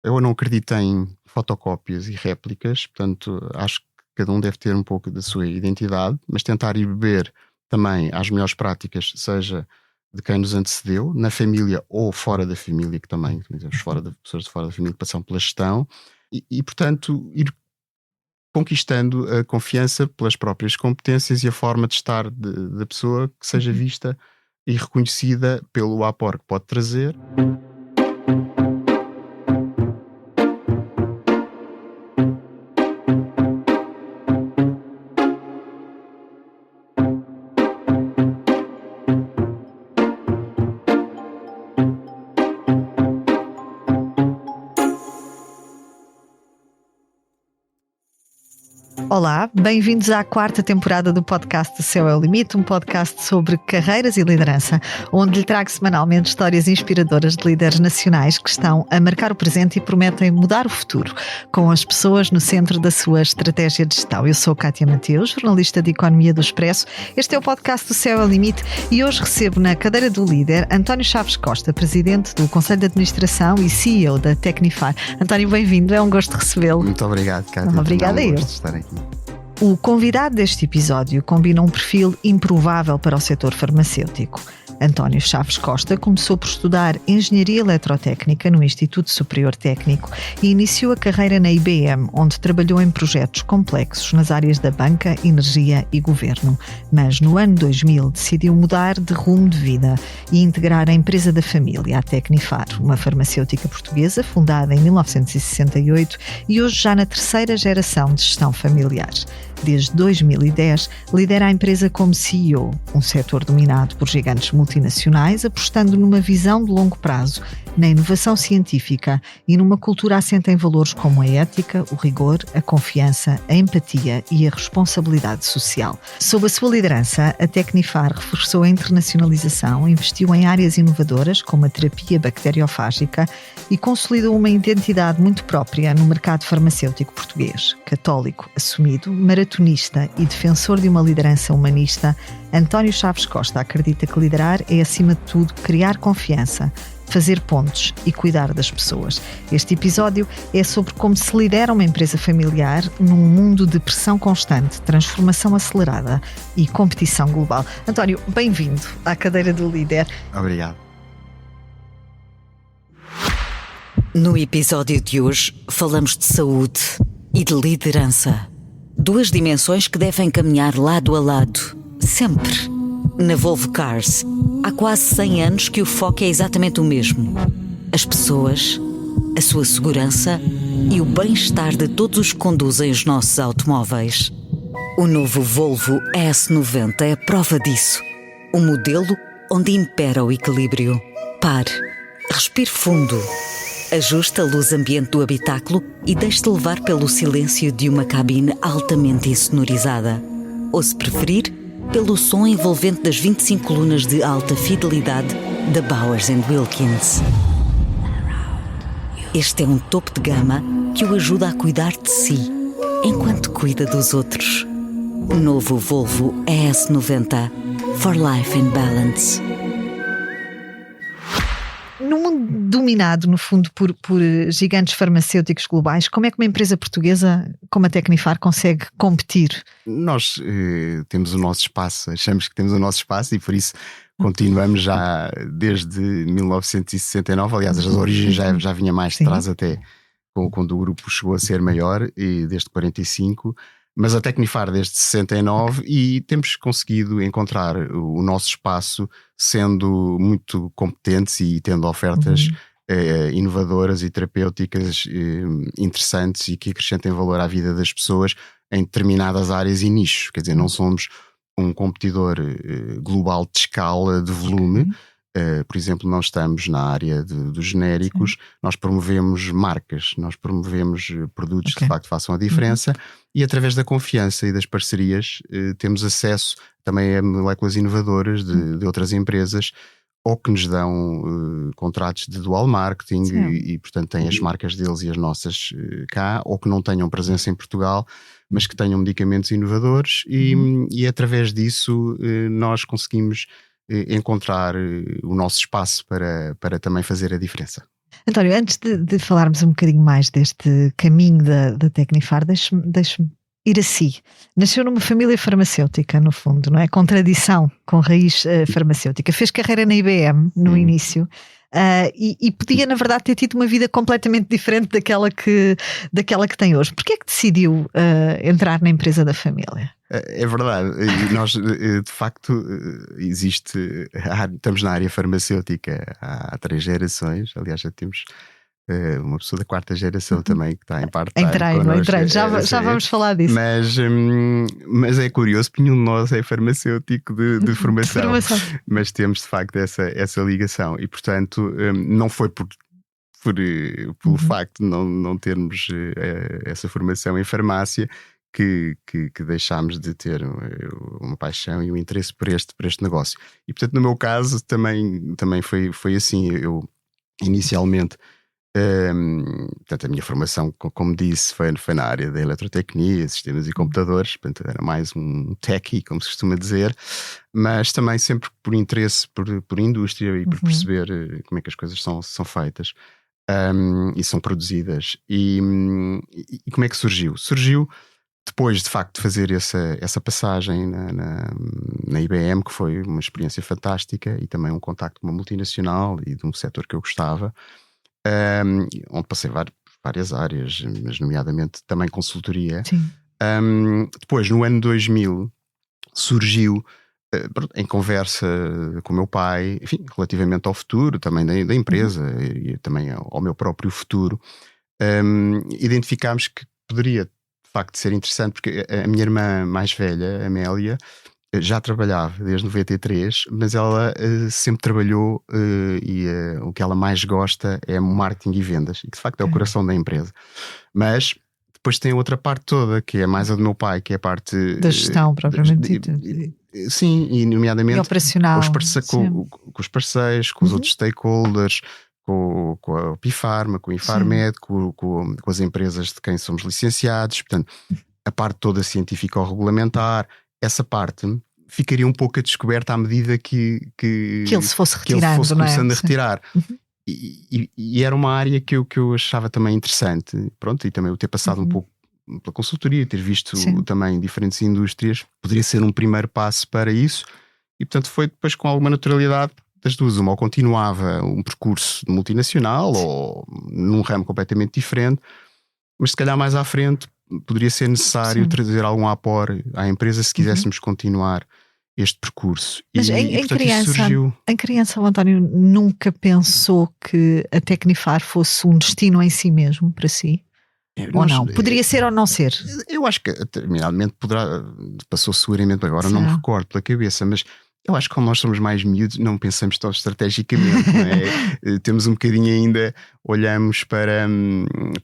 eu não acredito em fotocópias e réplicas, portanto, acho que cada um deve ter um pouco da sua identidade, mas tentar ir beber também às melhores práticas, seja de quem nos antecedeu, na família ou fora da família, que também, pessoas de fora da família que passam pela gestão, portanto, ir conquistando a confiança pelas próprias competências e a forma de estar da pessoa que seja vista e reconhecida pelo aporte que pode trazer. Olá, bem-vindos à 4ª temporada do podcast O Céu é o Limite, um podcast sobre carreiras e liderança, onde lhe trago semanalmente histórias inspiradoras de líderes nacionais que estão a marcar o presente e prometem mudar o futuro, com as pessoas no centro da sua estratégia de gestão. Eu sou Cátia Mateus, jornalista de Economia do Expresso. Este é o podcast O Céu é o Limite e hoje recebo na cadeira do líder António Chaves Costa, presidente do Conselho de Administração e CEO da Tecnifar. António, bem-vindo, é um gosto recebê-lo. Muito obrigado, Cátia. Obrigada a eu. Gosto de estar aqui. O convidado deste episódio combina um perfil improvável para o setor farmacêutico. António Chaves Costa começou por estudar Engenharia Eletrotécnica no Instituto Superior Técnico e iniciou a carreira na IBM, onde trabalhou em projetos complexos nas áreas da banca, energia e governo. Mas no ano 2000 decidiu mudar de rumo de vida e integrar a empresa da família, a Tecnifar, uma farmacêutica portuguesa fundada em 1968 e hoje já na 3ª geração de gestão familiar. Desde 2010, lidera a empresa como CEO, um setor dominado por gigantes multinacionais, apostando numa visão de longo prazo, na inovação científica e numa cultura assente em valores como a ética, o rigor, a confiança, a empatia e a responsabilidade social. Sob a sua liderança, a Tecnifar reforçou a internacionalização, investiu em áreas inovadoras como a terapia bacteriofágica e consolidou uma identidade muito própria no mercado farmacêutico português. Católico assumido, maratonista e defensor de uma liderança humanista, António Chaves Costa acredita que liderar é, acima de tudo, criar confiança, fazer pontos e cuidar das pessoas. Este episódio é sobre como se lidera uma empresa familiar num mundo de pressão constante, transformação acelerada e competição global. António, bem-vindo à cadeira do líder. Obrigado. No episódio de hoje falamos de saúde e de liderança. 2 dimensões que devem caminhar lado a lado, sempre. Na Volvo Cars, há quase 100 anos que o foco é exatamente o mesmo. As pessoas, a sua segurança e o bem-estar de todos os que conduzem os nossos automóveis. O novo Volvo ES90 é a prova disso. Um modelo onde impera o equilíbrio. Pare, respire fundo, ajuste a luz ambiente do habitáculo e deixe-te levar pelo silêncio de uma cabine altamente insonorizada. Ou, se preferir, pelo som envolvente das 25 colunas de alta fidelidade da Bowers & Wilkins. Este é um topo de gama que o ajuda a cuidar de si, enquanto cuida dos outros. Novo Volvo ES90 for Life in Balance. No mundo dominado, no fundo, por gigantes farmacêuticos globais, como é que uma empresa portuguesa como a Tecnifar consegue competir? Nós temos o nosso espaço, achamos que temos o nosso espaço e por isso continuamos já desde 1969. Aliás, as origens já vinha mais de trás, até quando o grupo chegou a ser maior, e desde 45. Mas a Tecnifar desde 69 e temos conseguido encontrar o nosso espaço sendo muito competentes e tendo ofertas inovadoras e terapêuticas interessantes e que acrescentem valor à vida das pessoas em determinadas áreas e nichos. Quer dizer, não somos um competidor global de escala, de volume. Por exemplo, não estamos na área dos genéricos. Sim. Nós promovemos marcas, nós promovemos produtos que de facto façam a diferença e através da confiança e das parcerias temos acesso também a moléculas inovadoras de outras empresas ou que nos dão contratos de dual marketing e portanto têm as marcas deles e as nossas cá, ou que não tenham presença em Portugal, mas que tenham medicamentos inovadores e através disso nós conseguimos encontrar o nosso espaço para também fazer a diferença. António, antes de falarmos um bocadinho mais deste caminho da Tecnifar, deixe-me ir a si. Nasceu numa família farmacêutica, no fundo, não é? Com tradição, com raiz farmacêutica. Fez carreira na IBM no início. E podia, na verdade, ter tido uma vida completamente diferente daquela que tem hoje. Porquê é que decidiu entrar na empresa da família? É verdade, e nós de facto estamos na área farmacêutica há 3 gerações, aliás já temos uma pessoa da 4ª geração também que está em part-time connosco. Já vamos falar disso. Mas é curioso porque nenhum de nós é farmacêutico de formação, mas temos de facto essa ligação e portanto não foi pelo facto de não termos essa formação em farmácia que deixámos de ter uma paixão e um interesse por este negócio. E portanto no meu caso também foi assim. Eu inicialmente portanto, a minha formação, como disse, foi na área da eletrotecnia, sistemas e computadores, portanto era mais um techie, como se costuma dizer, mas também sempre por interesse por indústria e por perceber como é que as coisas são feitas e são produzidas. E como é que surgiu? Surgiu depois, de facto, de fazer essa passagem na IBM, que foi uma experiência fantástica e também um contacto com uma multinacional e de um setor que eu gostava, onde passei várias áreas, mas nomeadamente também consultoria. Depois, no ano 2000, surgiu, em conversa com o meu pai, enfim, relativamente ao futuro também da empresa e também ao meu próprio futuro, identificámos que poderia de facto ser interessante, porque a minha irmã mais velha, a Amélia, já trabalhava desde 93, mas ela sempre trabalhou e o que ela mais gosta é marketing e vendas, e que de facto é o coração da empresa. Mas depois tem a outra parte toda, que é mais a do meu pai, que é a parte da gestão propriamente dita. Sim, e nomeadamente e operacional, com os parceiros, com os outros stakeholders, com a Pifarma, com o Infarmed, com as empresas de quem somos licenciados. Portanto, a parte toda científica ou regulamentar, essa parte ficaria um pouco a descoberta à medida que ele se fosse retirando, começando a retirar. E era uma área que eu achava também interessante. Pronto, e também eu ter passado um pouco pela consultoria, ter visto também diferentes indústrias, poderia ser um primeiro passo para isso. E portanto foi depois com alguma naturalidade das duas, uma ou continuava um percurso multinacional ou num ramo completamente diferente, mas se calhar mais à frente poderia ser necessário trazer algum aporte à empresa se quiséssemos continuar este percurso. Mas em criança, o António nunca pensou que a Tecnifar fosse um destino em si mesmo para si? Ou não? Poderia ser ou não ser? Eu acho que terminalmente passou seguramente, agora não me recordo pela cabeça, mas eu acho que como nós somos mais miúdos não pensamos tão estrategicamente, não é? Temos um bocadinho ainda, olhamos para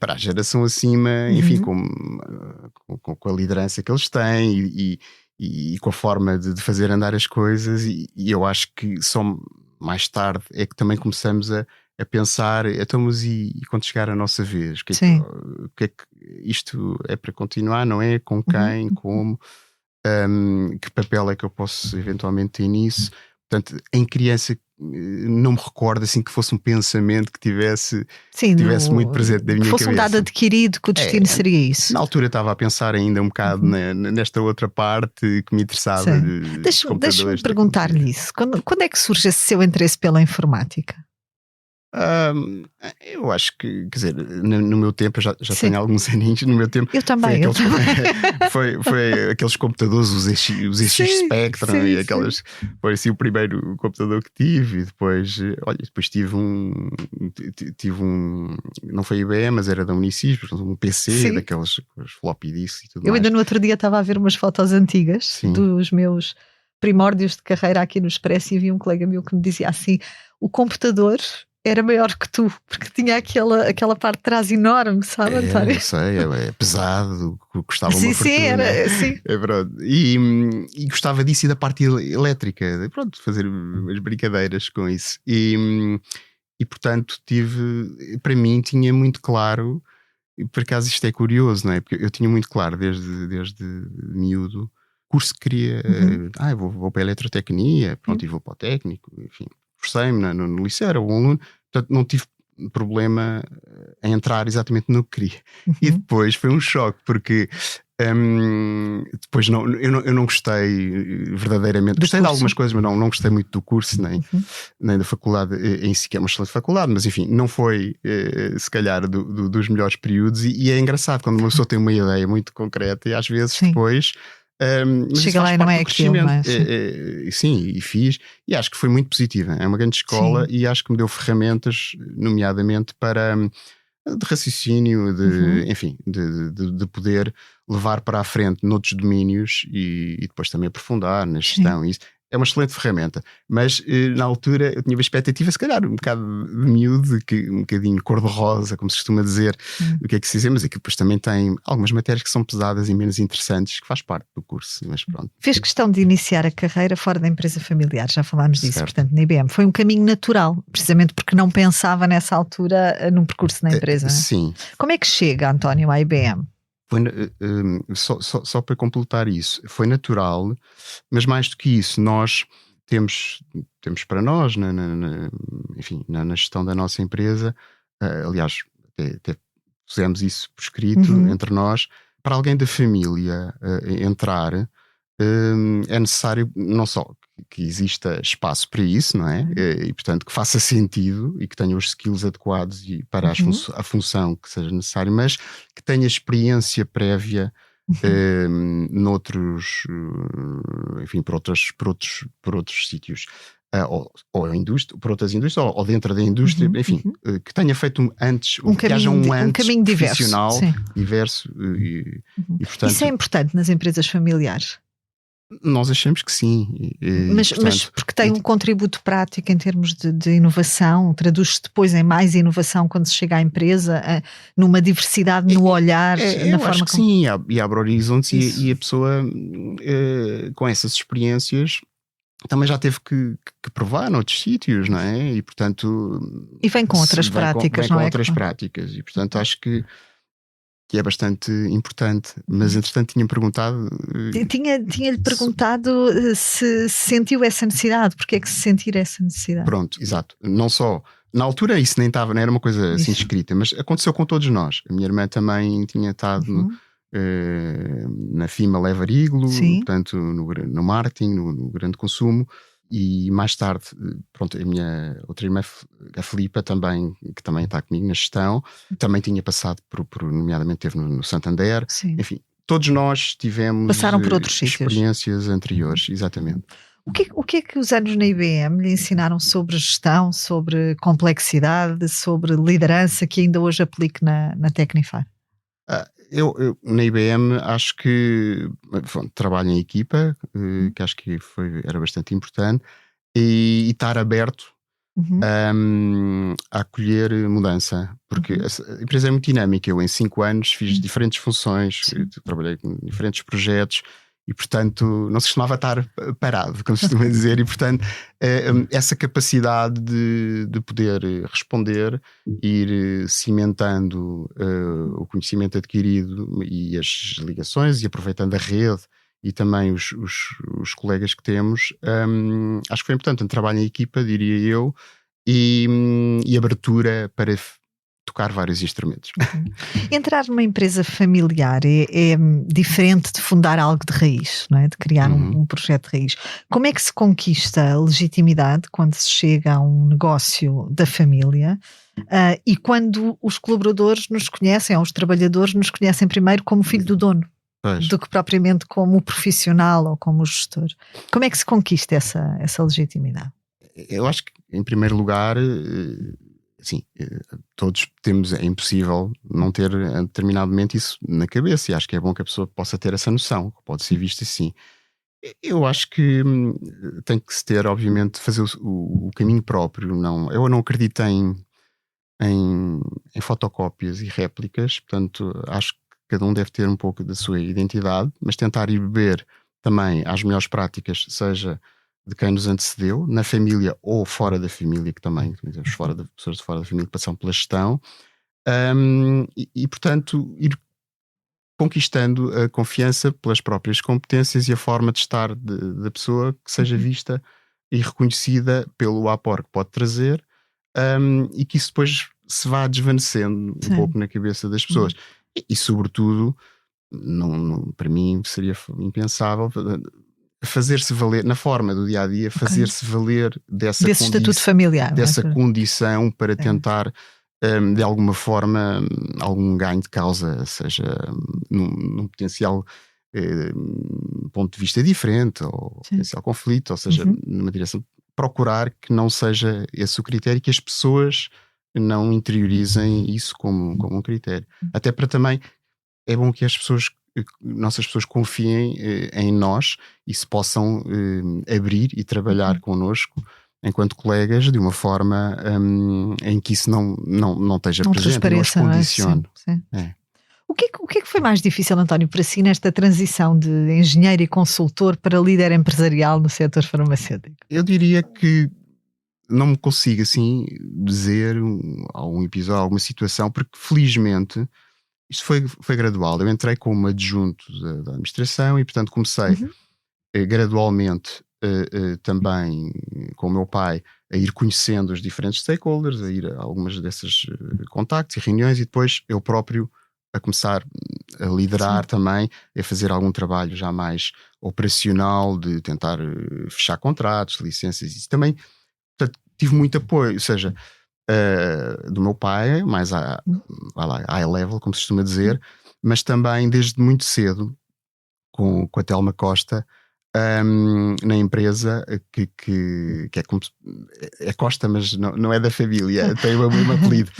a geração acima, enfim, com a liderança que eles têm e com a forma de fazer andar as coisas, e eu acho que só mais tarde é que também começamos a pensar, mas e quando chegar a nossa vez, o que é que isto é para continuar, não é? Com quem, como, que papel é que eu posso eventualmente ter nisso? Portanto, em criança não me recordo assim que fosse um pensamento que tivesse muito presente na minha cabeça. Que fosse um dado adquirido que o destino seria isso. Na altura estava a pensar ainda um bocado nesta outra parte que me interessava. Deixa-me perguntar-lhe isso. Quando é que surge esse seu interesse pela informática? Eu acho que, quer dizer, no meu tempo, já tenho alguns aninhos, no meu tempo. Eu também. Foi aqueles computadores, os ZX Spectrum e aquelas. Foi assim o primeiro computador que tive. E depois, depois tive um. Não foi IBM, mas era da Unicis, um PC, daqueles floppy disks e tudo mais. Eu ainda no outro dia estava a ver umas fotos antigas dos meus primórdios de carreira aqui no Expresso e vi um colega meu que me dizia assim: o computador era maior que tu, porque tinha aquela parte de trás enorme, sabe, António? Eu sei, é pesado, custava uma fortuna. Sim. É pronto. E gostava disso e da parte elétrica, pronto, fazer umas brincadeiras com isso. E portanto para mim tinha muito claro, e por acaso isto é curioso, não é? Porque eu tinha muito claro desde miúdo, curso que queria, eu vou para a eletrotecnia, pronto, e vou para o técnico, enfim. Forcei-me no liceu, era um aluno, portanto não tive problema em entrar exatamente no que queria. E depois foi um choque, porque depois eu não gostei verdadeiramente. Gostei de algumas coisas, mas não gostei muito do curso, nem da faculdade em si, que é uma excelente faculdade, mas enfim, não foi se calhar dos melhores períodos. E é engraçado quando uma pessoa tem uma ideia muito concreta e às vezes depois chega lá e não é aquilo, não é? Sim, e fiz, e acho que foi muito positiva. É uma grande escola e acho que me deu ferramentas, nomeadamente para de raciocínio, enfim, de poder levar para a frente noutros domínios e depois também aprofundar na gestão. Isso é uma excelente ferramenta, mas na altura eu tinha uma expectativa, se calhar um bocado de miúdo, um bocadinho cor-de-rosa, como se costuma dizer, do que é que se dizer, mas é que depois também tem algumas matérias que são pesadas e menos interessantes, que faz parte do curso, mas pronto. Fez questão de iniciar a carreira fora da empresa familiar, já falámos disso, portanto, na IBM. Foi um caminho natural, precisamente porque não pensava nessa altura num percurso na empresa. Sim. Como é que chega, António, à IBM? Só para completar isso, foi natural, mas mais do que isso, nós temos para nós, enfim, na gestão da nossa empresa, aliás, até pusemos isso por escrito entre nós, para alguém da família entrar, é necessário não só que exista espaço para isso, não é? E portanto que faça sentido e que tenha os skills adequados para a função que seja necessário, mas que tenha experiência prévia noutros, enfim, por outros sítios, ou indústria, por outras indústrias, ou dentro da indústria, enfim, que tenha feito antes, que haja um caminho profissional diverso. E, portanto, isso é importante nas empresas familiares? Nós achamos que sim. Mas porque tem um contributo prático em termos de inovação, traduz-se depois em mais inovação quando se chega à empresa, numa diversidade no olhar, na forma acho que como... sim, e abre horizontes e a pessoa com essas experiências também já teve que provar noutros sítios, não é? E portanto... E vem com outras práticas, não é? Com outras práticas, e portanto acho que é bastante importante, mas entretanto tinha-lhe perguntado se sentiu essa necessidade, porque é que se sentir essa necessidade? Pronto, exato, não só na altura isso nem era uma coisa assim escrita, mas aconteceu com todos nós. A minha irmã também tinha estado na FIMA Levariglo, portanto no marketing, no grande consumo. E mais tarde, pronto, a minha outra irmã, a Filipa, também, que também está comigo na gestão, também tinha passado nomeadamente esteve no Santander. Sim. Enfim, todos nós passaram por outros experiências anteriores, exatamente. O que é que os anos na IBM lhe ensinaram sobre gestão, sobre complexidade, sobre liderança, que ainda hoje aplique na Tecnify? Eu na IBM acho que trabalho em equipa, que acho que era bastante importante, e estar aberto a acolher mudança, porque a empresa é muito dinâmica. Eu em 5 anos fiz diferentes funções, trabalhei com diferentes projetos e portanto não se costumava estar parado, como se costuma dizer, e portanto essa capacidade de poder responder, ir cimentando o conhecimento adquirido e as ligações e aproveitando a rede e também os colegas que temos, acho que foi importante um trabalho em equipa, diria eu, e abertura para tocar vários instrumentos. Entrar numa empresa familiar é diferente de fundar algo de raiz, não é? De criar um projeto de raiz. Como é que se conquista a legitimidade quando se chega a um negócio da família e quando os colaboradores nos conhecem, ou os trabalhadores nos conhecem primeiro como filho do dono, do que propriamente como profissional ou como gestor? Como é que se conquista essa legitimidade? Eu acho que, em primeiro lugar, sim, todos temos, é impossível não ter a determinado momento isso na cabeça, e acho que é bom que a pessoa possa ter essa noção, que pode ser vista assim. Eu acho que tem que se ter, obviamente, fazer o caminho próprio. Eu não acredito em fotocópias e réplicas, portanto acho que cada um deve ter um pouco da sua identidade, mas tentar ir beber também às melhores práticas, seja de quem nos antecedeu, na família ou fora da família, que também temos pessoas de fora da família que passam pela gestão, e portanto ir conquistando a confiança pelas próprias competências e a forma de estar da pessoa, que seja vista e reconhecida pelo apport que pode trazer, e que isso depois se vá desvanecendo um pouco na cabeça das pessoas. E sobretudo, para mim seria impensável fazer-se valer, na forma do dia-a-dia, fazer-se valer desse estatuto familiar, dessa condição para tentar, de alguma forma, algum ganho de causa, seja num potencial ponto de vista diferente, ou potencial conflito, ou seja, numa direção, procurar que não seja esse o critério, que as pessoas não interiorizem isso como um critério. Até para também, é bom que nossas pessoas confiem em nós e se possam abrir e trabalhar connosco enquanto colegas de uma forma em que isso não esteja presente, não os condicione. O que é que foi mais difícil, António, para si nesta transição de engenheiro e consultor para líder empresarial no setor farmacêutico? Eu diria que não me consigo assim dizer algum episódio, alguma situação, porque felizmente isto foi gradual. Eu entrei como adjunto da administração e, portanto, comecei gradualmente também com o meu pai a ir conhecendo os diferentes stakeholders, a ir a algumas desses contactos e reuniões, e depois eu próprio a começar a liderar também, a fazer algum trabalho já mais operacional, de tentar fechar contratos, licenças, e também, portanto, tive muito apoio, ou seja, do meu pai, mais high level, como se costuma dizer, mas também desde muito cedo, com a Telma Costa, na empresa que é como é Costa, mas não é da família, tem o mesmo apelido,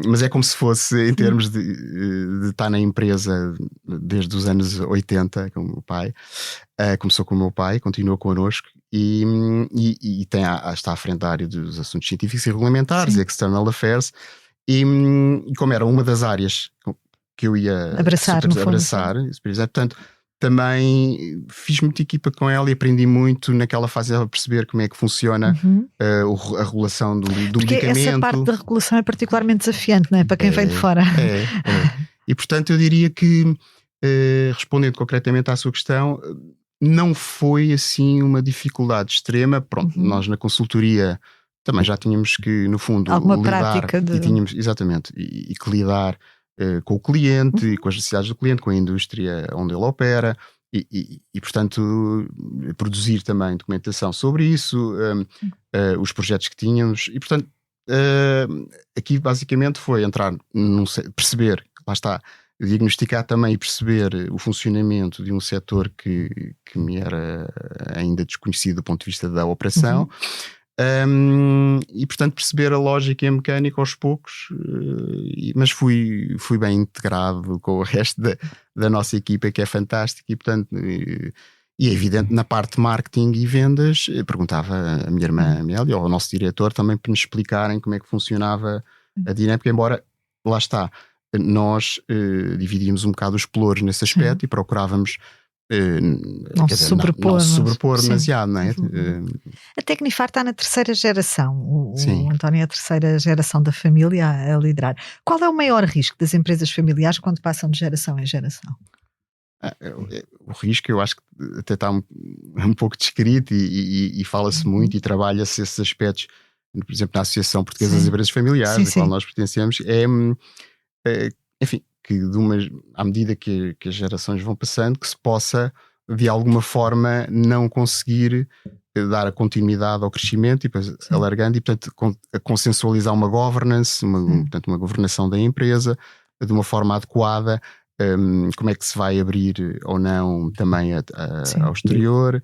mas é como se fosse em termos de estar na empresa desde os anos 80, com o meu pai. Começou com o meu pai, continuou connosco e está à frente da área dos assuntos científicos e regulamentares, External Affairs, e como era uma das áreas que eu ia abraçar, portanto, também fiz muita equipa com ela e aprendi muito naquela fase a perceber como é que funciona a regulação do medicamento. Essa parte da regulação é particularmente desafiante, não é? Para quem vem de fora. E portanto eu diria que, respondendo concretamente à sua questão, não foi assim uma dificuldade extrema. Pronto, nós na consultoria também já tínhamos que, no fundo, alguma lidar, prática e tínhamos, exatamente, e que lidar com o cliente e com as necessidades do cliente, com a indústria onde ele opera e portanto produzir também documentação sobre isso, os projetos que tínhamos, e portanto aqui basicamente foi entrar perceber, lá está, diagnosticar também e perceber o funcionamento de um setor que me era ainda desconhecido do ponto de vista da operação. E portanto perceber a lógica e a mecânica aos poucos, mas fui bem integrado com o resto da nossa equipa, que é fantástica, e portanto e é evidente, na parte de marketing e vendas, perguntava a minha irmã Amélia ou ao nosso diretor também para nos explicarem como é que funcionava a dinâmica, embora lá está, nós dividíamos um bocado os pelouros nesse aspecto e procurávamos não se sobrepor demasiado, não é? A Tecnifar está na terceira geração. O António é a terceira geração da família a liderar. Qual é o maior risco das empresas familiares quando passam de geração em geração? O risco, eu acho que até está um pouco descrito e fala-se muito e trabalha-se esses aspectos, por exemplo, na Associação Portuguesa das Empresas Familiares, a qual nós pertencemos, enfim, que à medida que as gerações vão passando, que se possa de alguma forma não conseguir dar a continuidade ao crescimento e depois alargando, e portanto consensualizar uma governance, portanto uma governação da empresa de uma forma adequada, como é que se vai abrir ou não também ao exterior,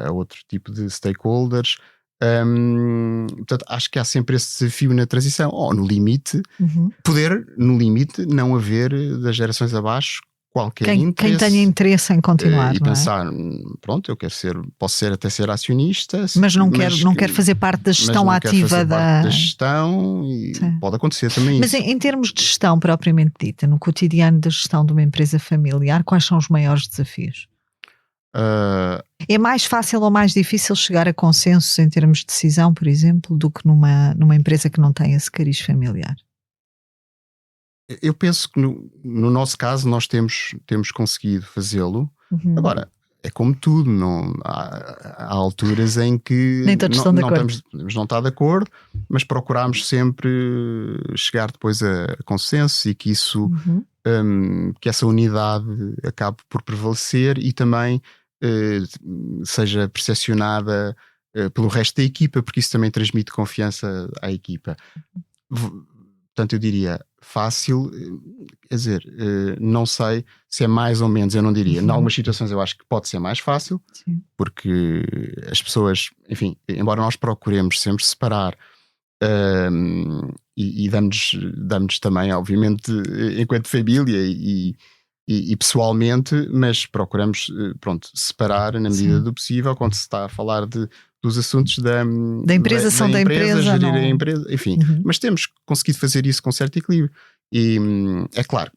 a outro tipo de stakeholders. Portanto, acho que há sempre esse desafio na transição, ou no limite, poder, no limite, não haver das gerações abaixo qualquer interesse. Quem tenha interesse em continuar, e pensar, pronto, eu posso até ser acionista, mas não quero fazer parte da gestão ativa da gestão, e pode acontecer também isso. Mas em termos de gestão propriamente dita, no cotidiano da gestão de uma empresa familiar, quais são os maiores desafios? É mais fácil ou mais difícil chegar a consensos em termos de decisão, por exemplo, do que numa empresa que não tem esse cariz familiar? Eu penso que no nosso caso nós temos conseguido fazê-lo. Agora, é como tudo, há alturas em que nem todos estão de acordo. Podemos não estar de acordo, mas procuramos sempre chegar depois a consenso e que isso, que essa unidade acabe por prevalecer e também seja percepcionada pelo resto da equipa, porque isso também transmite confiança à equipa. Portanto, eu diria fácil, quer dizer, não sei se é mais ou menos, eu não diria. Em algumas situações eu acho que pode ser mais fácil, sim, porque as pessoas, enfim, embora nós procuremos sempre separar e damos também, obviamente, enquanto família e pessoalmente, mas procuramos, separar na medida, sim, do possível quando se está a falar dos assuntos da empresa, são da empresa, gerir a empresa, enfim, mas temos conseguido fazer isso com certo equilíbrio e é claro,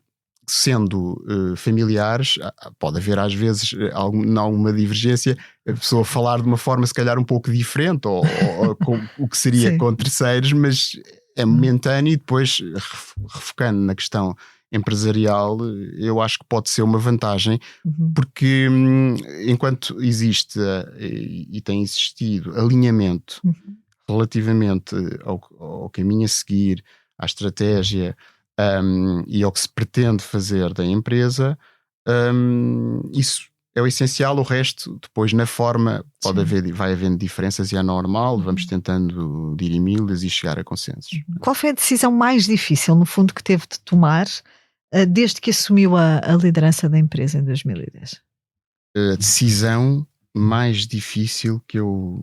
sendo familiares, pode haver às vezes alguma divergência, a pessoa falar de uma forma se calhar um pouco diferente ou com o que seria com terceiros, mas é momentâneo e depois refocando na questão empresarial, eu acho que pode ser uma vantagem, porque enquanto existe e tem existido alinhamento relativamente ao caminho a seguir, à estratégia e ao que se pretende fazer da empresa, isso é o essencial. O resto, depois na forma, vai havendo diferenças e é normal, vamos tentando dirimi-las e chegar a consensos. Qual foi a decisão mais difícil, no fundo, que teve de tomar desde que assumiu a liderança da empresa em 2010? A decisão mais difícil que eu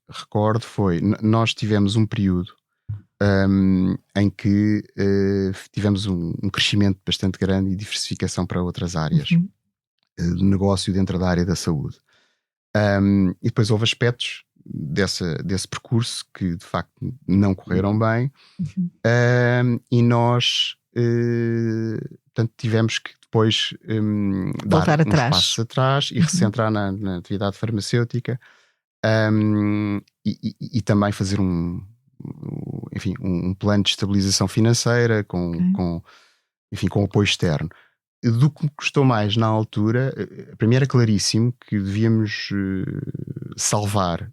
recordo foi, nós tivemos um período em que tivemos um crescimento bastante grande e diversificação para outras áreas de negócio dentro da área da saúde. E depois houve aspectos desse percurso que de facto não correram bem, e nós portanto, tivemos que depois dar uns passos atrás e recentrar na atividade farmacêutica, e também fazer um plano de estabilização financeira com apoio externo. Do que me custou mais na altura, primeiro é claríssimo que devíamos salvar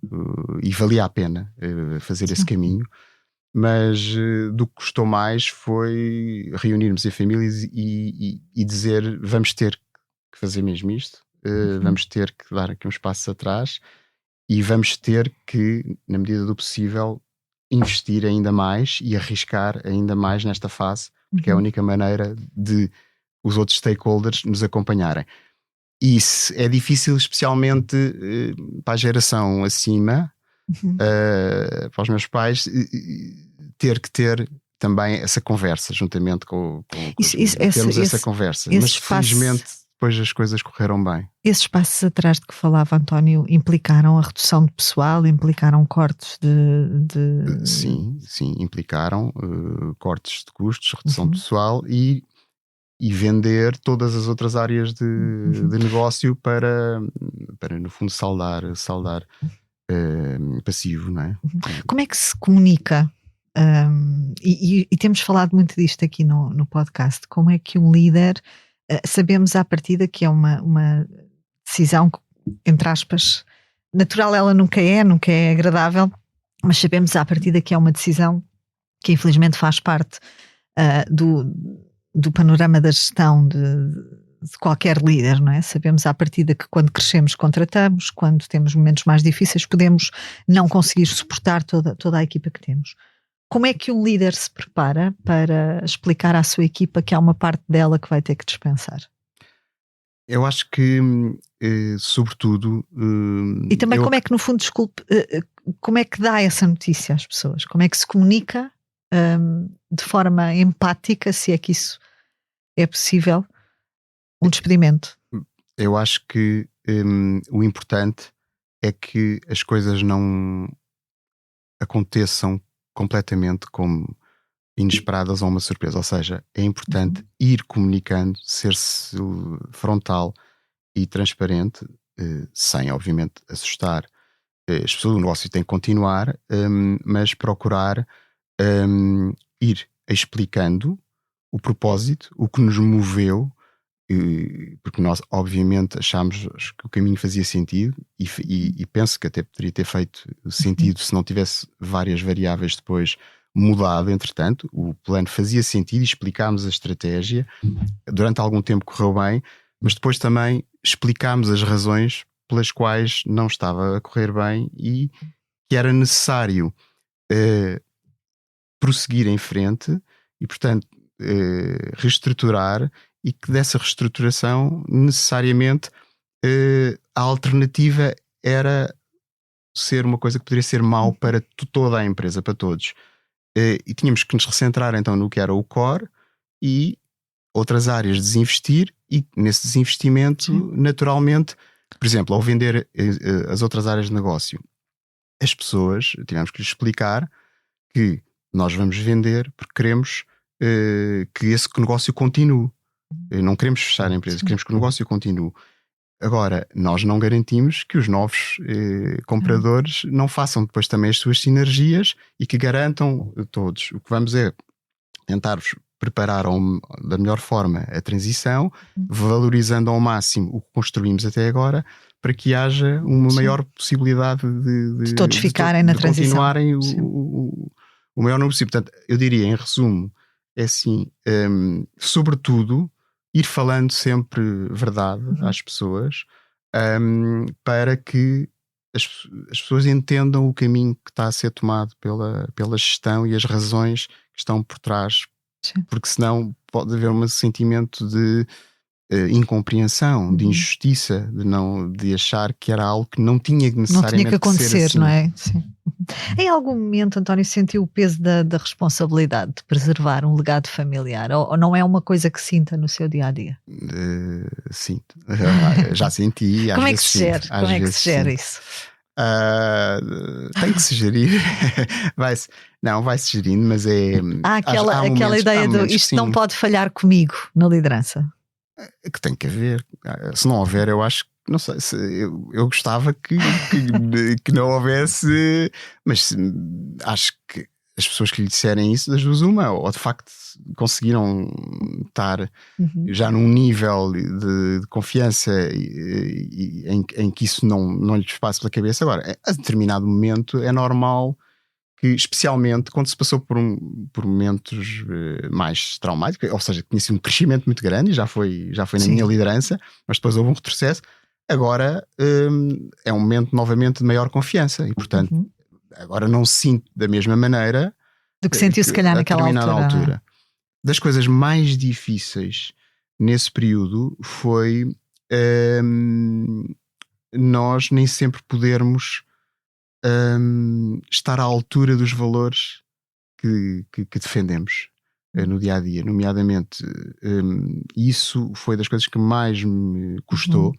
e valia a pena fazer esse caminho, mas do que custou mais foi reunirmos em famílias e dizer vamos ter que fazer mesmo isto, vamos ter que dar aqui uns passos atrás e vamos ter que, na medida do possível, investir ainda mais e arriscar ainda mais nesta fase, porque é a única maneira de os outros stakeholders nos acompanharem. E isso é difícil, especialmente para a geração acima, para os meus pais, ter que ter também essa conversa, juntamente com termos essa conversa. Mas felizmente depois as coisas correram bem. Esses passos atrás de que falava António implicaram a redução de pessoal, implicaram cortes de... Sim, implicaram cortes de custos, redução de pessoal e vender todas as outras áreas de negócio para no fundo saldar passivo, não é? Como é que se comunica? E temos falado muito disto aqui no podcast. Como é que um líder, sabemos à partida que é uma decisão, entre aspas, natural, ela nunca é agradável, mas sabemos à partida que é uma decisão que infelizmente faz parte do panorama da gestão de qualquer líder, não é? Sabemos à partida que quando crescemos contratamos, quando temos momentos mais difíceis podemos não conseguir suportar toda a equipa que temos. Como é que um líder se prepara para explicar à sua equipa que há uma parte dela que vai ter que dispensar? Eu acho que, sobretudo... E também como é que, no fundo, como é que dá essa notícia às pessoas? Como é que se comunica de forma empática, se é que isso é possível, um despedimento? Eu acho que o importante é que as coisas não aconteçam completamente como inesperadas ou uma surpresa, ou seja, é importante ir comunicando, ser frontal e transparente, sem obviamente assustar as pessoas. O negócio tem que continuar, mas procurar ir explicando o propósito, o que nos moveu porque nós obviamente achámos que o caminho fazia sentido e penso que até poderia ter feito sentido se não tivesse várias variáveis depois mudado. Entretanto, o plano fazia sentido e explicámos a estratégia. Durante algum tempo correu bem, mas depois também explicámos as razões pelas quais não estava a correr bem e que era necessário prosseguir em frente e, portanto, reestruturar, e que dessa reestruturação necessariamente a alternativa era ser uma coisa que poderia ser mau para toda a empresa, para todos. E tínhamos que nos recentrar então no que era o core e outras áreas desinvestir, e nesse desinvestimento, naturalmente, por exemplo, ao vender as outras áreas de negócio, as pessoas, tivemos que lhes explicar que nós vamos vender porque queremos que esse negócio continue. Não queremos fechar a empresa, queremos que o negócio continue. Agora, nós não garantimos que os novos compradores não façam depois também as suas sinergias e que garantam todos. O que vamos é tentar-vos preparar da melhor forma a transição, valorizando ao máximo o que construímos até agora, para que haja uma maior possibilidade de todos ficarem na transição. Continuarem o maior número possível. Portanto, eu diria, em resumo, é assim, sobretudo, ir falando sempre verdade às pessoas, para que as pessoas entendam o caminho que está a ser tomado pela gestão e as razões que estão por trás. Sim. Porque senão pode haver um sentimento de incompreensão, de injustiça, de achar que era algo que não tinha necessariamente que acontecer, assim. Não é? Sim. Em algum momento, António, sentiu o peso da responsabilidade de preservar um legado familiar? Ou não é uma coisa que sinta no seu dia-a-dia? Sinto. Já senti. Como é que se gera? Como é que se gera isso? Tem que se gerir. Vai-se gerindo, mas é... Há aquela ideia de isto não pode falhar comigo na liderança. Que tem que haver. Se não houver, eu acho que, não sei, eu gostava que não houvesse, mas acho que as pessoas que lhe disserem isso, das duas uma, ou de facto conseguiram estar já num nível de confiança em que isso não lhes passe pela cabeça. Agora, a determinado momento é normal que, especialmente quando se passou por momentos mais traumáticos, ou seja, tinha sido um crescimento muito grande e já foi na minha liderança, mas depois houve um retrocesso. Agora é um momento novamente de maior confiança e, portanto, agora não sinto da mesma maneira do que sentiu se calhar naquela altura. Das coisas mais difíceis nesse período foi nós nem sempre podermos estar à altura dos valores que defendemos no dia a dia, nomeadamente isso foi das coisas que mais me custou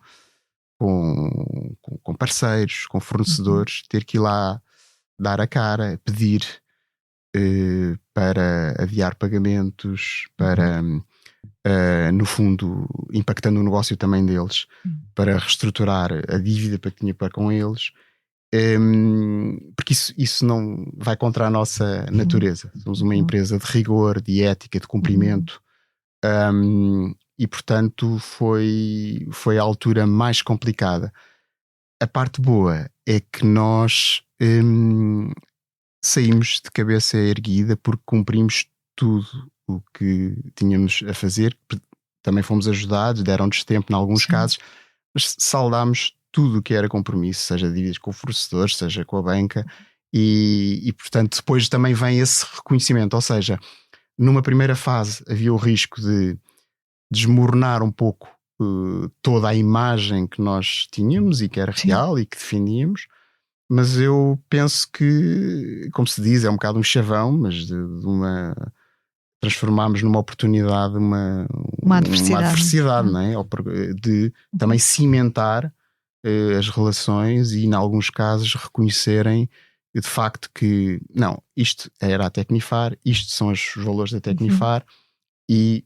com parceiros, com fornecedores, ter que ir lá dar a cara, pedir para adiar pagamentos, para no fundo impactando o negócio também deles, para reestruturar a dívida que tinha para com eles. Porque isso não vai contra a nossa natureza. Somos uma empresa de rigor, de ética, de cumprimento, e portanto foi a altura mais complicada. A parte boa é que nós saímos de cabeça erguida porque cumprimos tudo o que tínhamos a fazer. Também fomos ajudados, deram-nos tempo em alguns casos, mas saldámos tudo o que era compromisso, seja dívidas com fornecedores, seja com a banca, e portanto depois também vem esse reconhecimento, ou seja, numa primeira fase havia o risco de desmoronar um pouco toda a imagem que nós tínhamos e que era real e que defendíamos, mas eu penso que, como se diz, é um bocado um chavão, mas transformámos numa oportunidade uma adversidade, não é? De também cimentar as relações e, em alguns casos, reconhecerem de facto que não, isto era a Tecnifar, isto são os valores da Tecnifar, e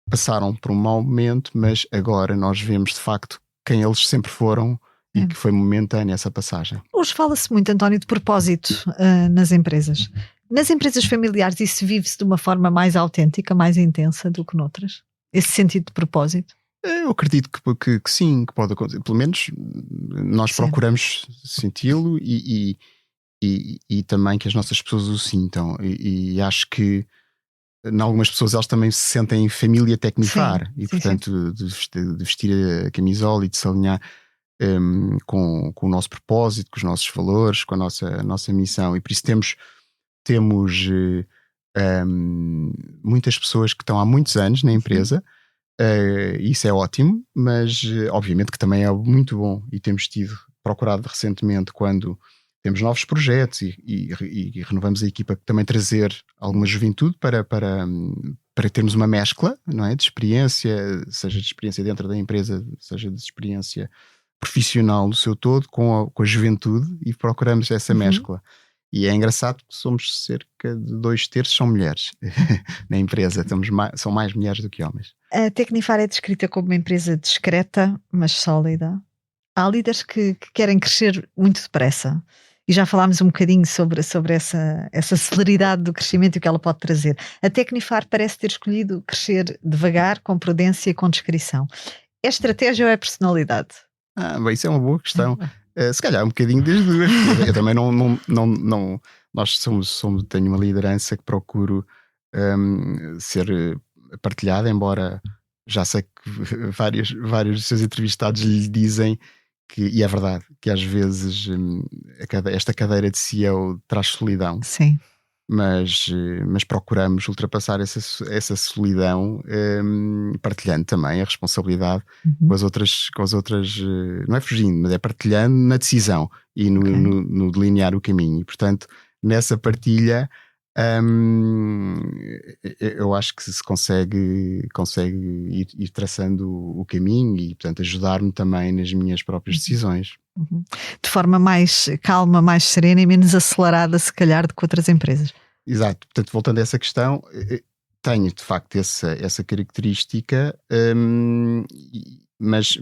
passaram por um mau momento, mas agora nós vemos de facto quem eles sempre foram e que foi momentânea essa passagem. Hoje fala-se muito, António, de propósito nas empresas. Nas empresas familiares isso vive-se de uma forma mais autêntica, mais intensa do que noutras? Esse sentido de propósito? Eu acredito que sim, que pode acontecer. Pelo menos nós procuramos senti-lo e também que as nossas pessoas o sintam. E acho que em algumas pessoas elas também se sentem família Tecnifar e portanto de vestir a camisola e de se alinhar com o nosso propósito, com os nossos valores, com a nossa missão. E por isso temos muitas pessoas que estão há muitos anos na empresa. Isso é ótimo, mas obviamente que também é muito bom e temos procurado recentemente, quando temos novos projetos e renovamos a equipa, também trazer alguma juventude para termos uma mescla, não é? De experiência, seja de experiência dentro da empresa, seja de experiência profissional no seu todo, com a juventude, e procuramos essa mescla. E é engraçado que somos cerca de 2/3 são mulheres na empresa. São mais mulheres do que homens. A Tecnifar é descrita como uma empresa discreta, mas sólida. Há líderes que querem crescer muito depressa. E já falámos um bocadinho sobre essa celeridade do crescimento e o que ela pode trazer. A Tecnifar parece ter escolhido crescer devagar, com prudência e com discrição. É estratégia ou é personalidade? Bem, isso é uma boa questão. Se calhar um bocadinho das duas. Eu também não nós tenho uma liderança que procuro ser partilhada, embora já sei que vários dos seus entrevistados lhe dizem e é verdade, que às vezes esta cadeira de CEO traz solidão. Sim. Mas procuramos ultrapassar essa solidão, partilhando também a responsabilidade com as outras, não é fugindo, mas é partilhando na decisão e no delinear o caminho. E portanto, nessa partilha, eu acho que se consegue ir traçando o caminho e portanto ajudar-me também nas minhas próprias decisões. De forma mais calma, mais serena e menos acelerada, se calhar, do que outras empresas. Exato. Portanto, voltando a essa questão, tenho de facto essa característica, mas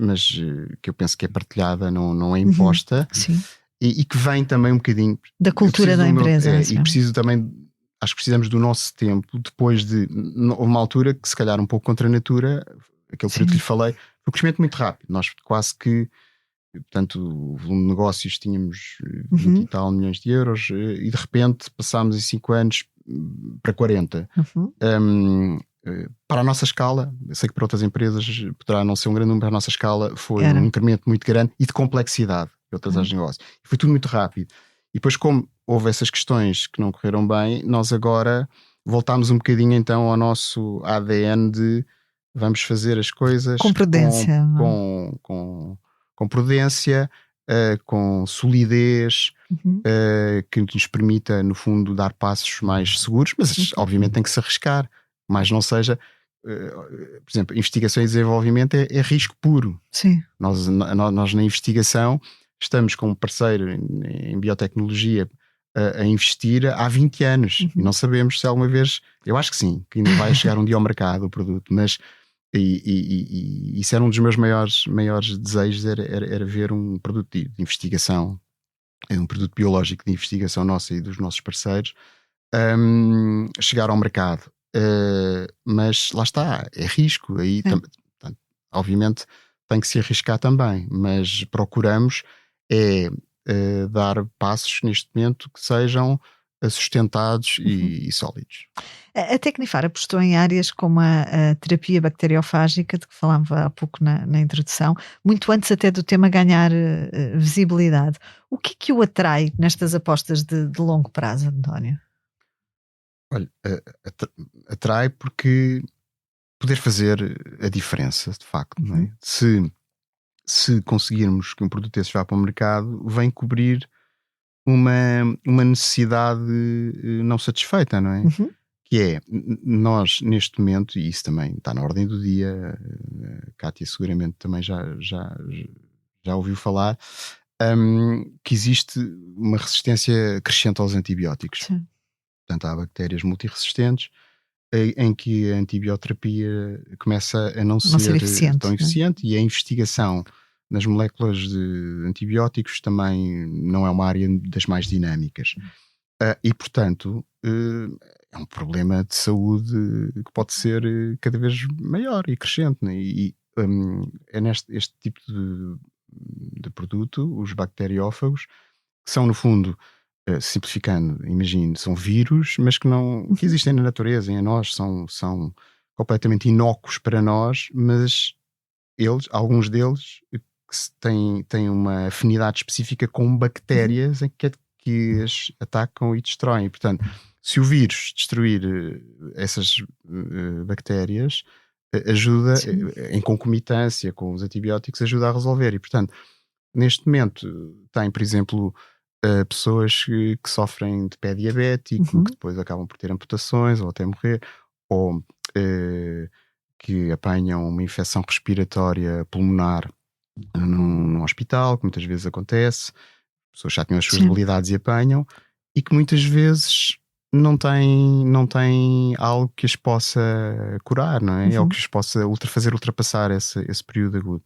que eu penso que é partilhada, não é imposta. Sim. E que vem também um bocadinho da cultura da empresa. E preciso também, acho que precisamos do nosso tempo, depois de uma altura que se calhar um pouco contra a natura, aquele período que lhe falei, foi um crescimento muito rápido. Nós quase que, portanto, o volume de negócios tínhamos 20 e tal milhões de euros e de repente passámos em 5 anos para 40. Para a nossa escala, eu sei que para outras empresas poderá não ser um grande número, para a nossa escala foi um incremento muito grande e de complexidade de outras áreas de negócio. E foi tudo muito rápido. E depois, como houve essas questões que não correram bem, nós agora voltámos um bocadinho então ao nosso ADN de vamos fazer as coisas com prudência, com prudência, com solidez, que nos permita, no fundo, dar passos mais seguros, mas obviamente tem que se arriscar, mas não seja, por exemplo, investigação e desenvolvimento é risco puro. Sim. Nós na investigação estamos com um parceiro em biotecnologia a investir há 20 anos e não sabemos se alguma vez, eu acho que sim, que ainda vai chegar um dia ao mercado o produto, mas e isso era um dos meus maiores desejos, era ver um produto de investigação, um produto biológico de investigação nossa e dos nossos parceiros chegar ao mercado, mas lá está, é risco aí, obviamente tem que se arriscar também, mas procuramos dar passos neste momento que sejam sustentados e sólidos. A Tecnifar apostou em áreas como a terapia bacteriofágica, de que falava há pouco na introdução, muito antes até do tema ganhar visibilidade. O que o atrai nestas apostas de longo prazo, António? Olha, atrai porque poder fazer a diferença, de facto, não é? Se conseguirmos que um produto desse vá para o mercado, vem cobrir uma necessidade não satisfeita, não é? Que é, nós neste momento, e isso também está na ordem do dia, a Kátia seguramente também já ouviu falar, que existe uma resistência crescente aos antibióticos. Sim. Portanto, há bactérias multiresistentes em que a antibioterapia começa a não ser tão eficiente, e a investigação nas moléculas de antibióticos também não é uma área das mais dinâmicas. E, portanto, é um problema de saúde que pode ser cada vez maior e crescente, né? E é este tipo de produto, os bacteriófagos, que são, no fundo, simplificando, imagino, são vírus, mas que existem na natureza e em nós, são completamente inócuos para nós, mas alguns deles têm uma afinidade específica com bactérias que as atacam e destroem. Portanto, se o vírus destruir essas bactérias, ajuda, em concomitância com os antibióticos, ajuda a resolver. E, portanto, neste momento tem, por exemplo, pessoas que sofrem de pé diabético, que depois acabam por ter amputações ou até morrer, ou que apanham uma infecção respiratória pulmonar num hospital, que muitas vezes acontece, pessoas já tinham as suas debilidades e apanham, e que muitas vezes não têm algo que as possa curar, não é? Ou que as possa fazer ultrapassar esse período agudo.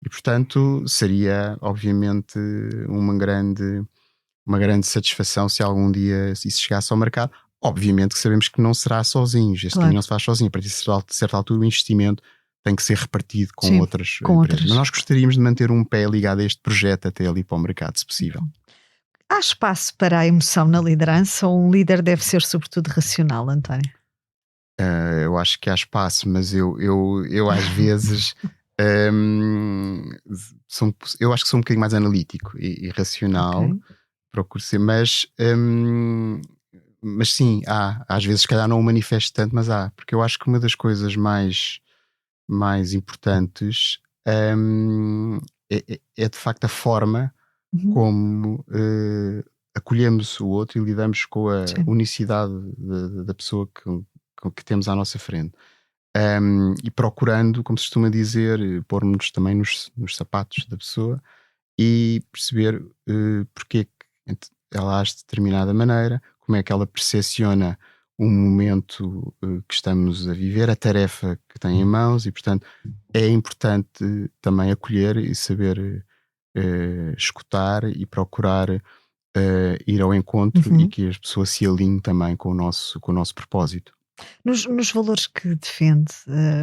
E, portanto, seria, obviamente, uma grande satisfação se algum dia isso chegasse ao mercado. Obviamente que sabemos que não será sozinhos, este caminho não se faz sozinho. A partir de certa altura o investimento tem que ser repartido com outras empresas. Mas nós gostaríamos de manter um pé ligado a este projeto até ali para o mercado, se possível. Há espaço para a emoção na liderança ou um líder deve ser sobretudo racional, António? Eu acho que há espaço, mas eu às vezes eu acho que sou um bocadinho mais analítico e racional. Procuro ser, mas sim, às vezes se calhar não o manifesto tanto, mas porque eu acho que uma das coisas mais importantes é de facto a forma como acolhemos o outro e lidamos com a unicidade da pessoa que temos à nossa frente. E procurando, como se costuma dizer, pôr-nos também nos sapatos da pessoa e perceber porque ela age de determinada maneira, como é que ela percepciona o momento que estamos a viver, a tarefa que tem em mãos, e portanto é importante também acolher e saber escutar e procurar ir ao encontro e que as pessoas se alinhem também com o nosso propósito. Nos valores que defende,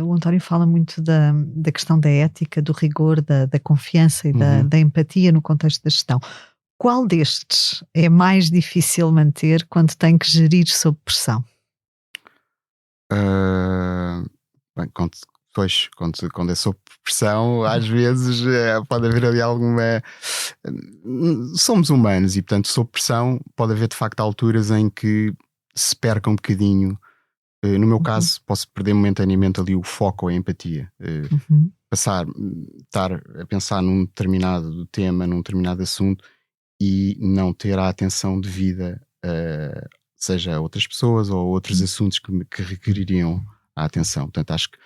o António fala muito da questão da ética, do rigor, da confiança e da empatia no contexto da gestão. Qual destes é mais difícil manter quando tem que gerir sob pressão? Bem, quando é sob pressão, às vezes pode haver ali alguma... Somos humanos e, portanto, sob pressão pode haver de facto alturas em que se perca um bocadinho. No meu caso, posso perder momentaneamente ali o foco ou a empatia. Estar a pensar num determinado tema, num determinado assunto e não ter a atenção devida, seja a outras pessoas ou a outros assuntos que requeririam a atenção. Portanto, acho que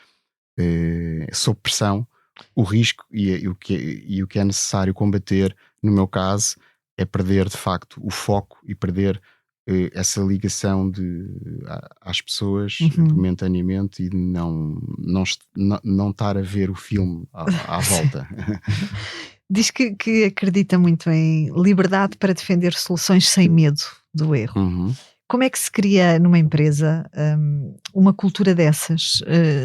sob pressão, o risco e o que é necessário combater, no meu caso, é perder de facto o foco e perder essa ligação às pessoas momentaneamente e não estar a ver o filme à volta. Diz que acredita muito em liberdade para defender soluções sem medo do erro. Como é que se cria numa empresa uma cultura dessas,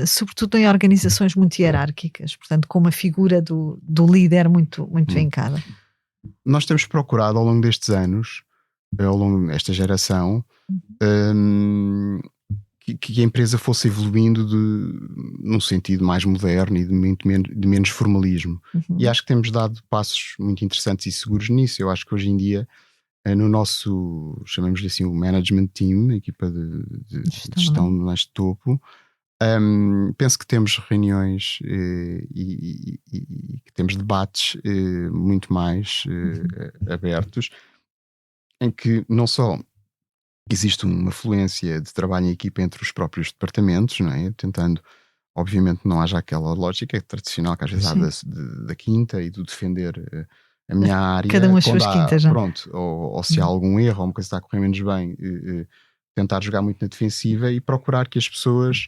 sobretudo em organizações muito hierárquicas, portanto com uma figura do líder muito vincada? Nós temos procurado ao longo destes anos, ao longo desta geração, que a empresa fosse evoluindo num sentido mais moderno e de menos formalismo. E acho que temos dado passos muito interessantes e seguros nisso. Eu acho que hoje em dia, no nosso, chamemos-lhe assim, o management team, a equipa de gestão mais de topo, penso que temos reuniões e que temos debates muito mais abertos, em que não só existe uma fluência de trabalho em equipa entre os próprios departamentos, não é? Tentando, obviamente, não haja aquela lógica tradicional que às vezes há da quinta e do defender a minha área. Cada uma as suas quintas, já. Pronto, ou se há algum erro ou uma coisa está a correr menos bem, tentar jogar muito na defensiva e procurar que as pessoas,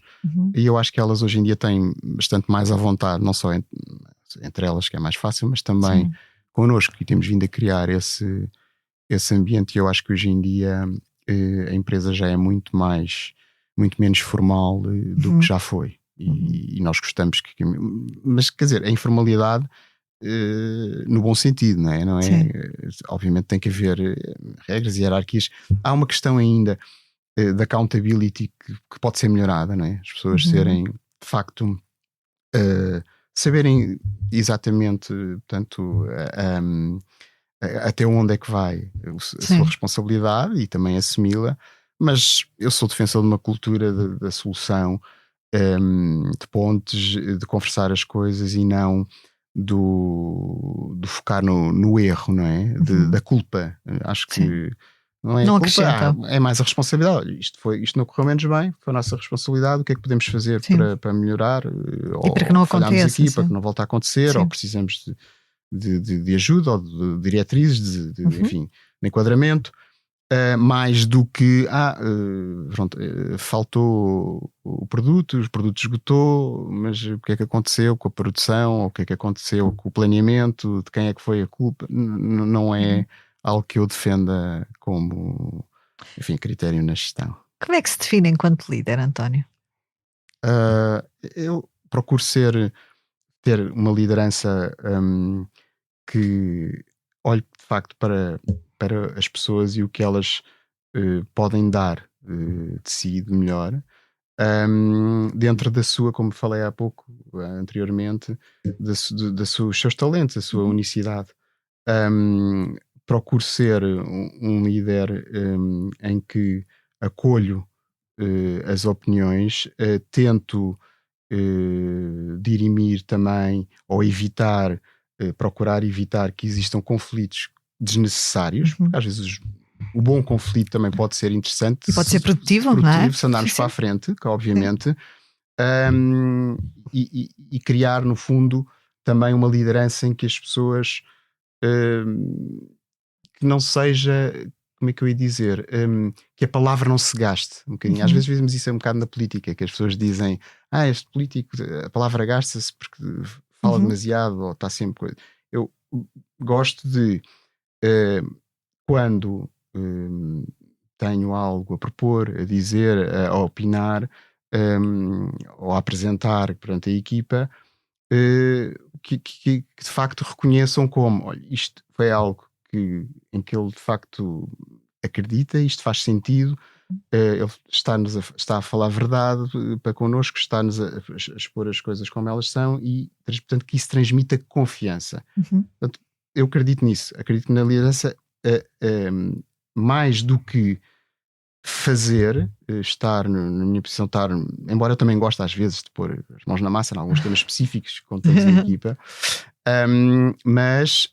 e eu acho que elas hoje em dia têm bastante mais à vontade, não só entre elas, que é mais fácil, mas também connosco, e temos vindo a criar esse ambiente. E eu acho que hoje em dia a empresa já é muito menos formal do que já foi. e nós gostamos mas quer dizer, a informalidade no bom sentido, não é? Obviamente tem que haver regras e hierarquias. Há uma questão ainda da accountability que pode ser melhorada, não é? As pessoas serem de facto saberem exatamente, portanto, até onde é que vai a sua responsabilidade e também assumi-la. Mas eu sou defensor de uma cultura da solução, de pontes, de conversar as coisas e não de focar no erro, não é? Da culpa. Acho que não é não a culpa, acrescenta. é mais a responsabilidade. Isto não correu menos bem, foi a nossa responsabilidade. O que é que podemos fazer para melhorar? E para que não aconteça, aqui, para que não volte a acontecer, ou precisamos de ajuda ou de diretrizes, enfim, de enquadramento. Mais do que faltou o produto esgotou, mas o que é que aconteceu com a produção, ou o que é que aconteceu com o planeamento, de quem é que foi a culpa? Não é algo que eu defenda como, enfim, critério na gestão. Como é que se define enquanto líder, António? Eu procuro ter uma liderança que olhe de facto para as pessoas e o que elas podem dar de si de melhor, dentro da sua, como falei há pouco anteriormente, dos seus talentos, da sua unicidade. Procuro ser um líder em que acolho as opiniões, tento dirimir também, ou procurar evitar que existam conflitos desnecessários, porque às vezes o bom conflito também pode ser interessante e pode ser produtivo, não é? Se andarmos para a frente, que obviamente, e criar no fundo também uma liderança em que as pessoas que não seja, como é que eu ia dizer, que a palavra não se gaste um bocadinho. Às vezes vemos isso um bocado na política, que as pessoas dizem, este político, a palavra gasta-se porque fala demasiado ou está sempre coisa. Eu gosto de quando tenho algo a propor, a dizer, a opinar, ou a apresentar perante a equipa, que de facto reconheçam como, olha, isto foi algo em que ele de facto acredita, isto faz sentido, ele está a falar a verdade para connosco, está-nos a expor as coisas como elas são e, portanto, que isso transmita confiança. Portanto, eu acredito nisso, acredito na liderança mais do que fazer, estar na minha posição, embora eu também goste às vezes de pôr as mãos na massa em alguns temas específicos com toda a equipa, mas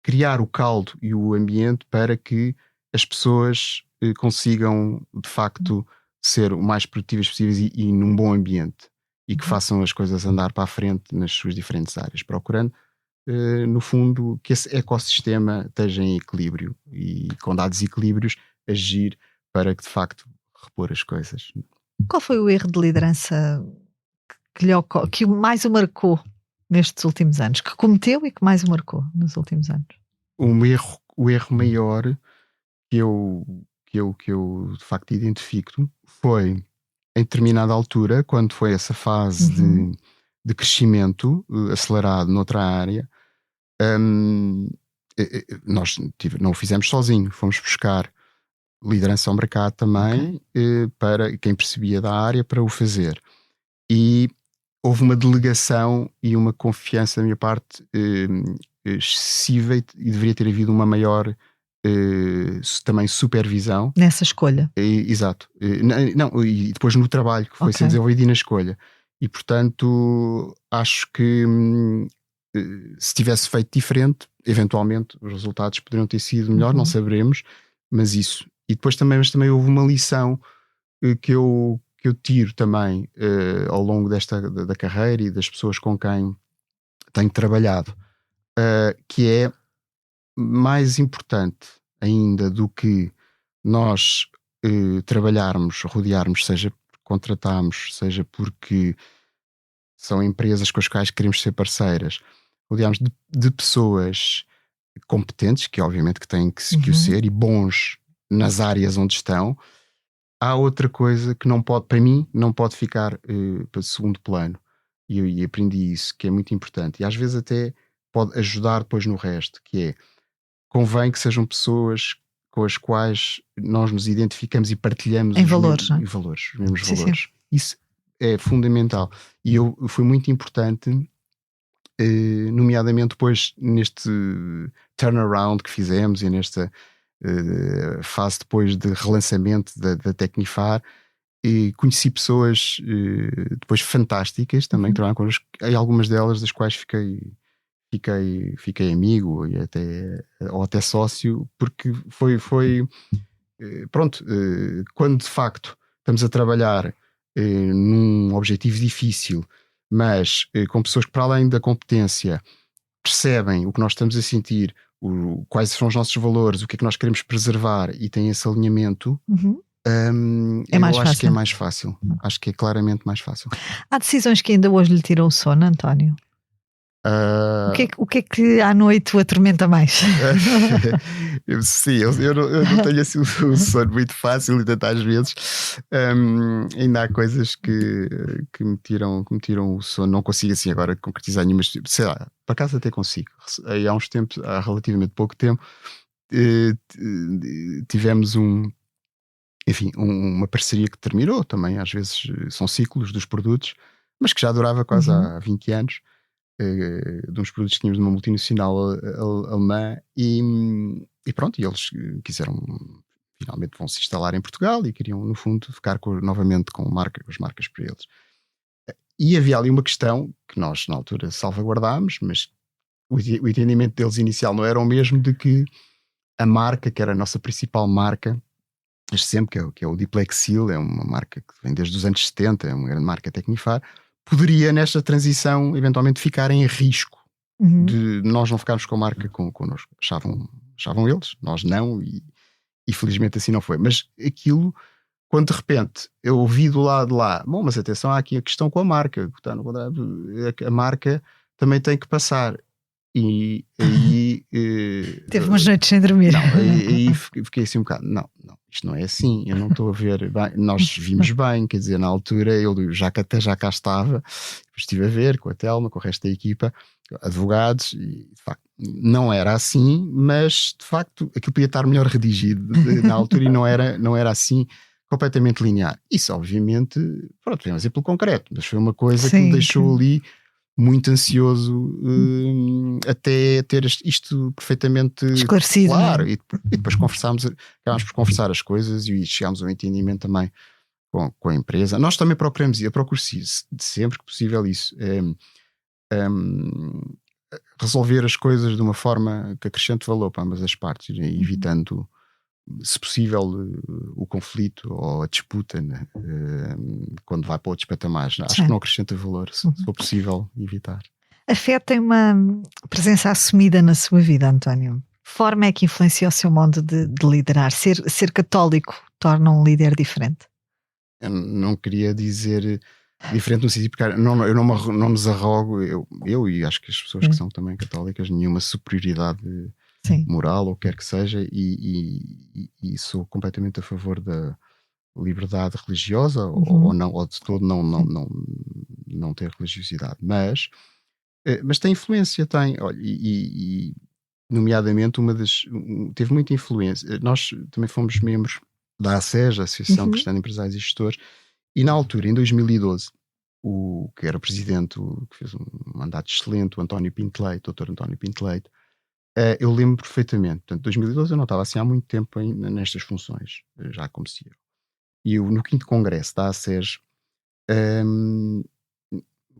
criar o caldo e o ambiente para que as pessoas consigam de facto ser o mais produtivas possíveis e num bom ambiente, e que façam as coisas andar para a frente nas suas diferentes áreas, procurando no fundo que esse ecossistema esteja em equilíbrio e, quando há desequilíbrios, agir para que de facto repor as coisas. Qual foi o erro de liderança que mais o marcou nestes últimos anos, que cometeu e que mais o marcou nos últimos anos? O erro maior que eu de facto identifico foi em determinada altura, quando foi essa fase de crescimento acelerado noutra área. Nós não o fizemos sozinho, fomos buscar liderança ao mercado também, para quem percebia da área para o fazer, e houve uma delegação e uma confiança da minha parte excessiva, e deveria ter havido uma maior também supervisão nessa escolha. Exato. E depois no trabalho que foi sendo desenvolvido e na escolha, e portanto acho que se tivesse feito diferente, eventualmente os resultados poderiam ter sido melhor, não saberemos, mas isso. E depois também houve uma lição que eu tiro também ao longo da carreira e das pessoas com quem tenho trabalhado, que é mais importante ainda do que nós trabalharmos, rodearmos, seja porque contratarmos, seja porque são empresas com as quais queremos ser parceiras, rodearmos de pessoas competentes, que obviamente que têm que o ser, e bons nas áreas onde estão, há outra coisa que não pode, para mim, não pode ficar para segundo plano. E aprendi isso, que é muito importante. E às vezes até pode ajudar depois no resto, que é, convém que sejam pessoas com as quais nós nos identificamos e partilhamos em valores, não é? Os mesmos Sim, valores. sim. Isso é fundamental. E foi muito importante, nomeadamente depois neste turnaround que fizemos e nesta fase depois de relançamento da Tecnifar, e conheci pessoas depois fantásticas também que trabalham connosco, e algumas delas das quais fiquei amigo ou até sócio, porque foi pronto, quando de facto estamos a trabalhar num objetivo difícil, mas com pessoas que, para além da competência, percebem o que nós estamos a sentir, quais são os nossos valores, o que é que nós queremos preservar, e têm esse alinhamento. É mais eu acho que é fácil. mais fácil. Acho que é claramente mais fácil. Há decisões que ainda hoje lhe tiram o sono, António? O que é que à noite o atormenta mais? Sim, eu não tenho assim um sono muito fácil, e tantas vezes ainda há coisas que me tiram o sono. Não consigo assim agora concretizar nenhuma, sei lá, por acaso até consigo. Há uns tempos, há relativamente pouco tempo, tivemos uma parceria que terminou também. Às vezes são ciclos dos produtos, mas que já durava quase há 20 anos, de uns produtos que tínhamos de uma multinacional alemã, e pronto, e eles quiseram, finalmente vão se instalar em Portugal e queriam no fundo ficar novamente com as marcas para eles. E havia ali uma questão que nós na altura salvaguardámos, mas o entendimento deles inicial não era o mesmo, de que a marca, que era a nossa principal marca sempre, que é o Diplexil, é uma marca que vem desde os anos 70, é uma grande marca Tecnifar, poderia nesta transição eventualmente ficar em risco de nós não ficarmos com a marca connosco. Achavam eles, nós não, e felizmente assim não foi. Mas aquilo, quando de repente eu ouvi do lado de lá, bom, mas atenção, há aqui a questão com a marca, que está no contrato, a marca também tem que passar. E aí teve umas noites sem dormir. Não, aí fiquei assim um bocado, não, isto não é assim, eu não estou a ver bem. Nós vimos bem, quer dizer, na altura eu até já cá estava, estive a ver com a Telma, com o resto da equipa, advogados, e de facto não era assim, mas de facto aquilo podia estar melhor redigido na altura, e não era assim completamente linear. Isso obviamente, pronto, foi um exemplo concreto, mas foi uma coisa que me deixou ali muito ansioso, até ter isto perfeitamente esclarecido, claro, e depois acabámos por conversar as coisas e chegámos a um entendimento também com a empresa. Nós também procuramos, e eu procuro sempre que possível isso, resolver as coisas de uma forma que acrescente valor para ambas as partes, evitando, se possível, o conflito ou a disputa, né? Quando vai para outros patamares. Acho que não acrescenta valor, se for possível evitar. A fé tem uma presença assumida na sua vida, António. Forma é que influencia o seu modo de liderar? Ser católico torna um líder diferente? Eu não queria dizer diferente no sentido, porque eu não nos arrogo, eu e acho que as pessoas que são também católicas, nenhuma superioridade moral ou quer que seja, e sou completamente a favor da liberdade religiosa, ou de todo não ter religiosidade, mas tem influência, olha, e nomeadamente teve muita influência. Nós também fomos membros da ACES, a Associação Cristã de Empresários e Gestores, e na altura, em 2012, que era o presidente, que fez um mandato excelente, o António Pinto Leite, Dr. António Pinto Leite, eu lembro perfeitamente. Portanto, 2012 eu não estava assim há muito tempo nestas funções, já como CEO. E no 5º Congresso da ACES,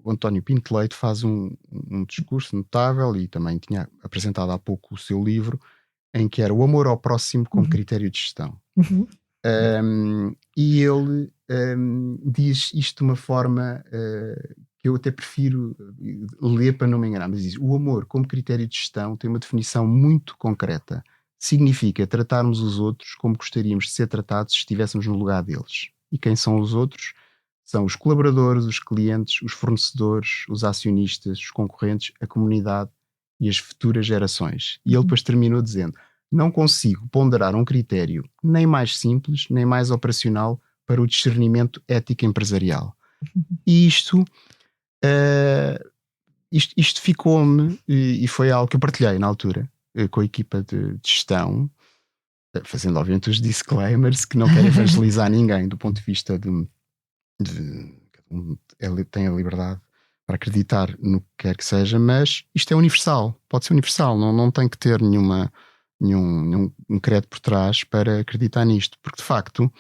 o António Pinto Leite faz um discurso notável, e também tinha apresentado há pouco o seu livro, em que era o amor ao próximo como critério de gestão. E ele diz isto de uma forma que eu até prefiro ler para não me enganar, mas diz: o amor como critério de gestão tem uma definição muito concreta. Significa tratarmos os outros como gostaríamos de ser tratados se estivéssemos no lugar deles. E quem são os outros? São os colaboradores, os clientes, os fornecedores, os acionistas, os concorrentes, a comunidade e as futuras gerações. E ele depois terminou dizendo: não consigo ponderar um critério nem mais simples, nem mais operacional, para o discernimento ético empresarial. E isto ficou-me, e foi algo que eu partilhei na altura com a equipa de gestão, fazendo obviamente os disclaimers, que não quero evangelizar ninguém do ponto de vista ele tem a liberdade para acreditar no que quer que seja, mas isto é universal, pode ser universal, não tem que ter nenhum crédito por trás para acreditar nisto, porque de facto,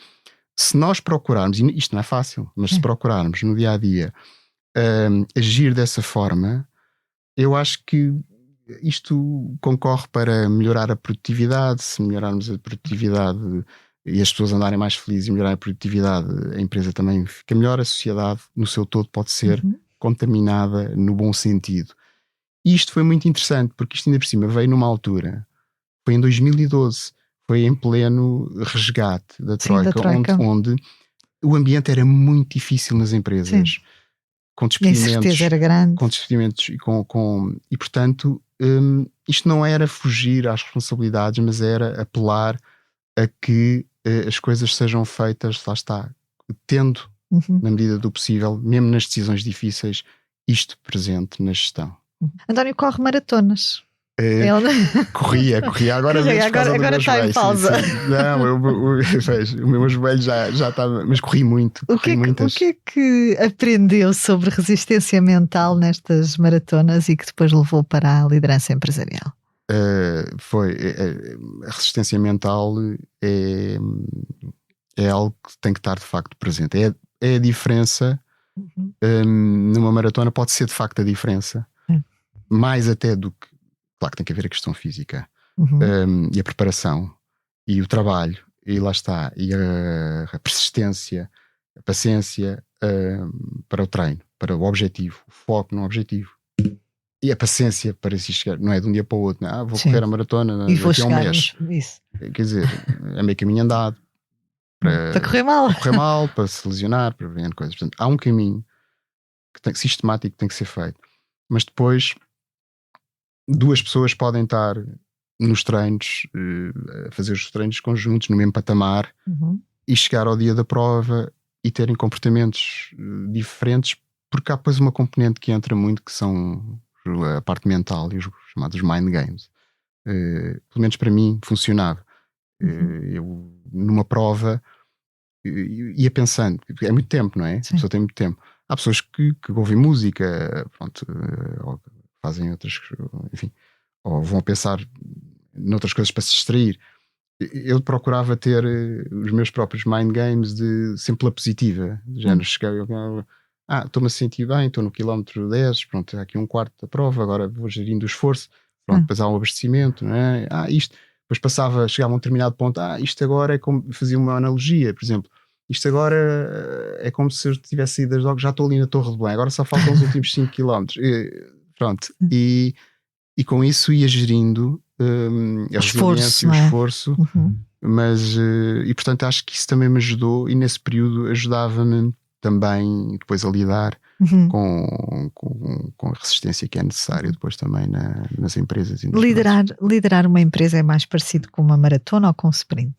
se nós procurarmos, e isto não é fácil, mas se procurarmos no dia a dia agir dessa forma, eu acho que isto concorre para melhorar a produtividade. Se melhorarmos a produtividade e as pessoas andarem mais felizes e melhorar a produtividade, a empresa também fica melhor, a sociedade no seu todo pode ser contaminada no bom sentido. E isto foi muito interessante, porque isto ainda por cima veio numa altura, foi em 2012, foi em pleno resgate da Troika, onde o ambiente era muito difícil nas empresas. Com despedimentos, a incerteza era grande. Com despedimentos e portanto isto não era fugir às responsabilidades, mas era apelar a que as coisas sejam feitas, lá está, tendo na medida do possível, mesmo nas decisões difíceis, isto presente na gestão. António corre maratonas. Corria agora está em pausa. O meu joelho já estava, mas corri muito. O que é que aprendeu sobre resistência mental nestas maratonas e que depois levou para a liderança empresarial? A resistência mental é algo que tem que estar de facto presente. É a diferença. Numa maratona pode ser de facto a diferença, mais até do que. Claro que tem que haver a questão física e a preparação e o trabalho, e lá está, e a persistência, a paciência para o treino, para o objetivo, o foco no objetivo e a paciência para se chegar, não é de um dia para o outro, não, vou correr a maratona e daqui a um mês. Isso. Quer dizer, é meio caminho andado para correr mal, para se lesionar, para ver coisas. Portanto, há um caminho sistemático que tem que ser feito, mas depois duas pessoas podem estar nos treinos, a fazer os treinos conjuntos no mesmo patamar e chegar ao dia da prova e terem comportamentos diferentes, porque há depois uma componente que entra muito, que são a parte mental e os chamados mind games. Pelo menos para mim funcionava. Eu numa prova ia pensando, é muito tempo, não é? A pessoa tem muito tempo. Há pessoas que ouvem música, pronto, ou fazem outras, enfim, ou vão pensar noutras coisas para se distrair. Eu procurava ter os meus próprios mind games sempre pela positiva, de género, estou-me a sentir bem, estou no quilómetro 10, pronto, há aqui um quarto da prova, agora vou gerindo o esforço, pronto, depois há um abastecimento, não é? Isto, depois chegava a um determinado ponto, isto agora é como, fazia uma analogia, por exemplo, isto agora é como se eu tivesse saído das docas, já estou ali na Torre de Belém, agora só faltam os últimos 5 km. Pronto, e com isso ia gerindo a resiliência, o esforço, mas e portanto acho que isso também me ajudou, e nesse período ajudava-me também depois a lidar com a resistência que é necessária depois também nas empresas. Liderar uma empresa é mais parecido com uma maratona ou com um sprint?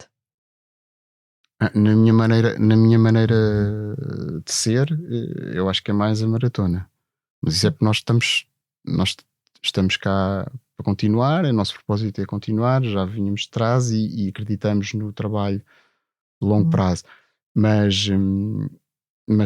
Na minha maneira de ser, eu acho que é mais a maratona, mas isso é porque nós estamos cá para continuar, o nosso propósito é continuar, já vínhamos de trás e acreditamos no trabalho de longo prazo, mas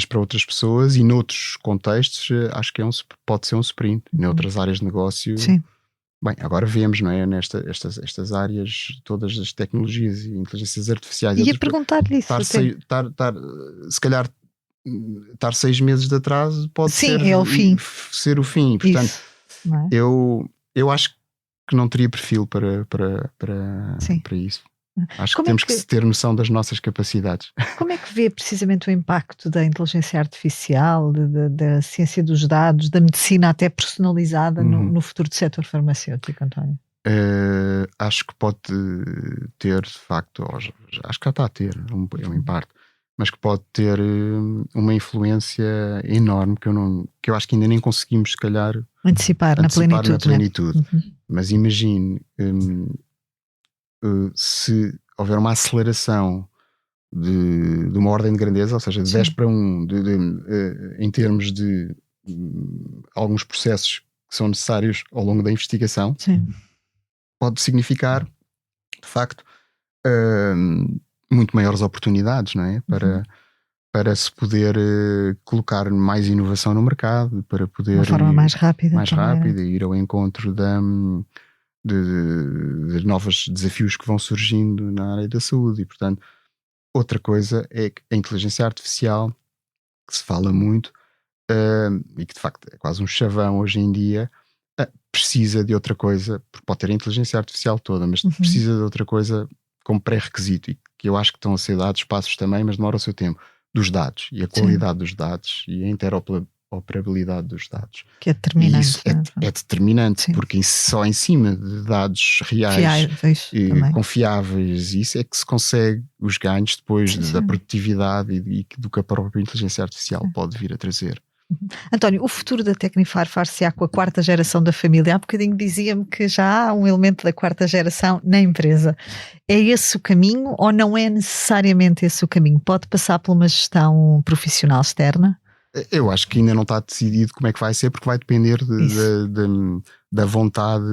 para outras pessoas e noutros contextos acho que pode ser um sprint. Em outras áreas de negócio, bem, agora vemos, não é, estas áreas, todas as tecnologias e inteligências artificiais. Ia perguntar-lhe isso. Se calhar estar 6 meses de atraso pode ser o fim. Ser o fim. Portanto, é? eu acho que não teria perfil para isso. Acho que temos que ter noção das nossas capacidades. Como é que vê precisamente o impacto da inteligência artificial, da ciência dos dados, da medicina até personalizada no futuro do setor farmacêutico, António? Acho que pode ter, de facto, acho que já está a ter um impacto, mas que pode ter uma influência enorme que eu acho que ainda nem conseguimos, se calhar, antecipar na plenitude. Né? Mas imagine se houver uma aceleração de uma ordem de grandeza, ou seja, de 10 para 1, em termos de alguns processos que são necessários ao longo da investigação. Sim. Pode significar, de facto, muito maiores oportunidades, não é? Para se poder colocar mais inovação no mercado, para poder... De uma forma mais rápida. Ir ao encontro de novos desafios que vão surgindo na área da saúde. E, portanto, outra coisa é que a inteligência artificial, que se fala muito, e que de facto é quase um chavão hoje em dia, precisa de outra coisa, porque pode ter a inteligência artificial toda, mas precisa de outra coisa como pré-requisito, e que eu acho que estão a ser dados passos também, mas demora o seu tempo, dos dados, e a qualidade dos dados, e a interoperabilidade dos dados. Que é determinante. E isso é determinante, porque só em cima de dados reais e confiáveis, isso é que se consegue os ganhos depois da produtividade e do que a própria inteligência artificial pode vir a trazer. António, o futuro da Tecnifar far-se-á com a 4ª geração da família. Há bocadinho dizia-me que já há um elemento da 4ª geração na empresa. É esse o caminho ou não é necessariamente esse o caminho? Pode passar por uma gestão profissional externa? Eu acho que ainda não está decidido como é que vai ser, porque vai depender da vontade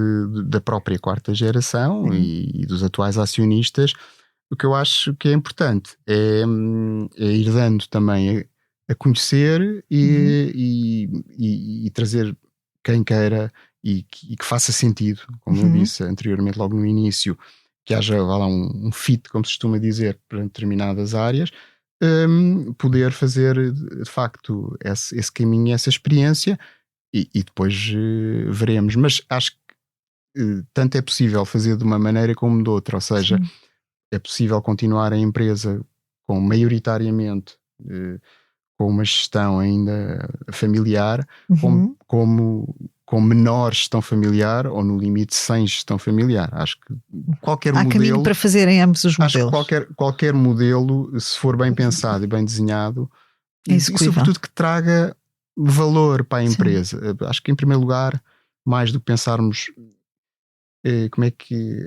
da própria 4ª geração e dos atuais acionistas. O que eu acho que é importante é ir dando também a conhecer e trazer quem queira e que faça sentido, como eu disse anteriormente, logo no início, que haja um fit, como se costuma dizer, para determinadas áreas, poder fazer de facto esse caminho, essa experiência e depois veremos. Mas acho que tanto é possível fazer de uma maneira como de outra, ou seja, é possível continuar a empresa com maioritariamente com uma gestão ainda familiar, com menor gestão familiar ou no limite sem gestão familiar. Acho que qualquer modelo... Há caminho para fazer em ambos os modelos. Acho que qualquer modelo, se for bem pensado e bem desenhado, e sobretudo que traga valor para a empresa. Acho que em primeiro lugar, mais do que pensarmos como é que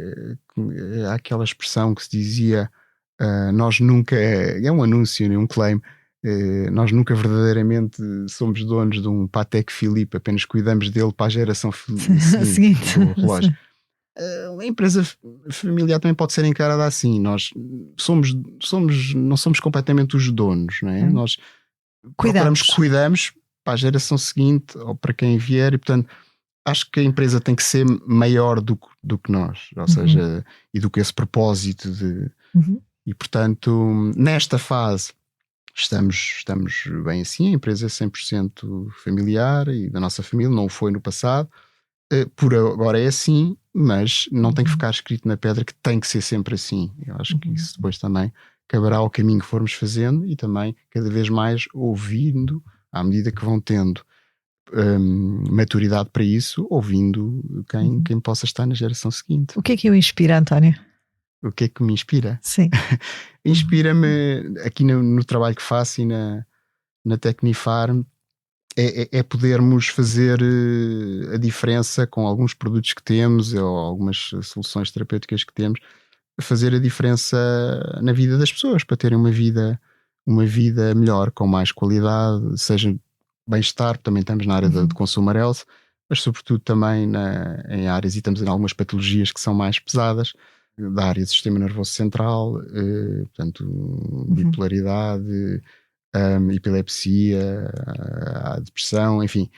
há aquela expressão que se dizia nós nunca, é um anúncio, um claim, nós nunca verdadeiramente somos donos de um Patek Philippe, apenas cuidamos dele para a geração seguinte do relógio. A empresa familiar também pode ser encarada assim. Nós não somos completamente os donos, não é? Nós cuidamos para a geração seguinte ou para quem vier, e portanto acho que a empresa tem que ser maior do que nós, ou seja, e do que esse propósito e portanto nesta fase estamos bem assim. A empresa é 100% familiar e da nossa família, não o foi no passado, por agora é assim, mas não tem que ficar escrito na pedra que tem que ser sempre assim. Eu acho que isso depois também caberá ao caminho que formos fazendo e também cada vez mais ouvindo, à medida que vão tendo maturidade para isso, ouvindo quem possa estar na geração seguinte. O que é que o inspira, António? O que é que me inspira? Sim. Inspira-me aqui no trabalho que faço e na Tecnifar é podermos fazer a diferença com alguns produtos que temos ou algumas soluções terapêuticas que temos, fazer a diferença na vida das pessoas, para terem uma vida melhor, com mais qualidade, seja bem-estar. Também estamos na área de consumer health, mas sobretudo também em áreas, e estamos em algumas patologias que são mais pesadas, da área do sistema nervoso central, portanto, bipolaridade, epilepsia, a depressão, enfim,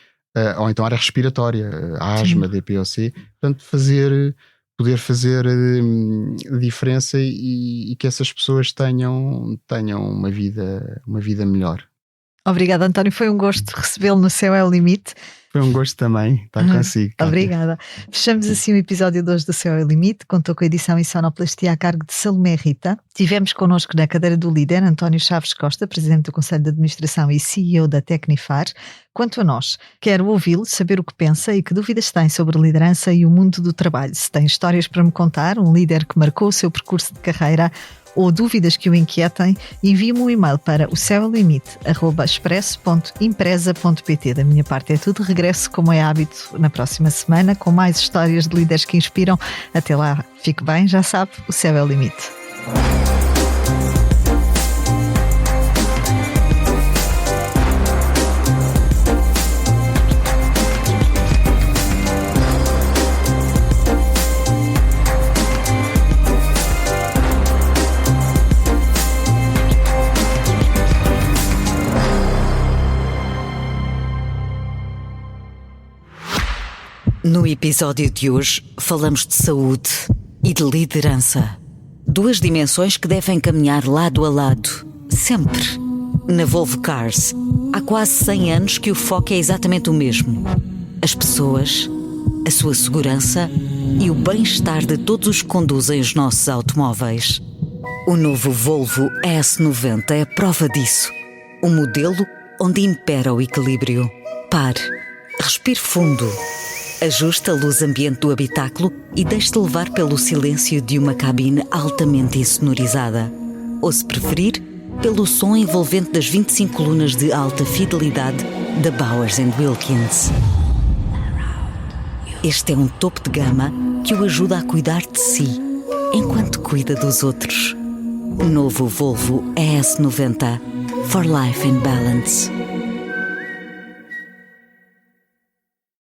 ou então a área respiratória, a asma, DPOC. Portanto, poder fazer a diferença e que essas pessoas tenham uma vida melhor. Obrigada, António, foi um gosto recebê-lo no Céu é o Limite. Foi um gosto também estar consigo. Obrigada. Fechamos assim o episódio 2 do Céu é o Limite. Contou com a edição e sonoplastia a cargo de Salomé Rita. Tivemos connosco na cadeira do líder António Chaves Costa, Presidente do Conselho de Administração e CEO da Tecnifar. Quanto a nós, quero ouvi-lo, saber o que pensa e que dúvidas tem sobre liderança e o mundo do trabalho. Se tem histórias para me contar, um líder que marcou o seu percurso de carreira ou dúvidas que o inquietem, envie-me um e-mail para oceoelimite@expresso.empresa.pt. Da minha parte é tudo. Regresso, como é hábito, na próxima semana com mais histórias de líderes que inspiram. Até lá, fique bem, já sabe, o céu é o limite. No episódio de hoje falamos de saúde e de liderança. Duas dimensões que devem caminhar lado a lado, sempre. Na Volvo Cars, há quase 100 anos que o foco é exatamente o mesmo. As pessoas, a sua segurança e o bem-estar de todos os que conduzem os nossos automóveis. O novo Volvo ES90 é a prova disso. Um modelo onde impera o equilíbrio. Pare, respire fundo. Ajuste a luz ambiente do habitáculo e deixe-te levar pelo silêncio de uma cabine altamente insonorizada. Ou, se preferir, pelo som envolvente das 25 colunas de alta fidelidade da Bowers & Wilkins. Este é um topo de gama que o ajuda a cuidar de si, enquanto cuida dos outros. Novo Volvo ES90 for Life in Balance.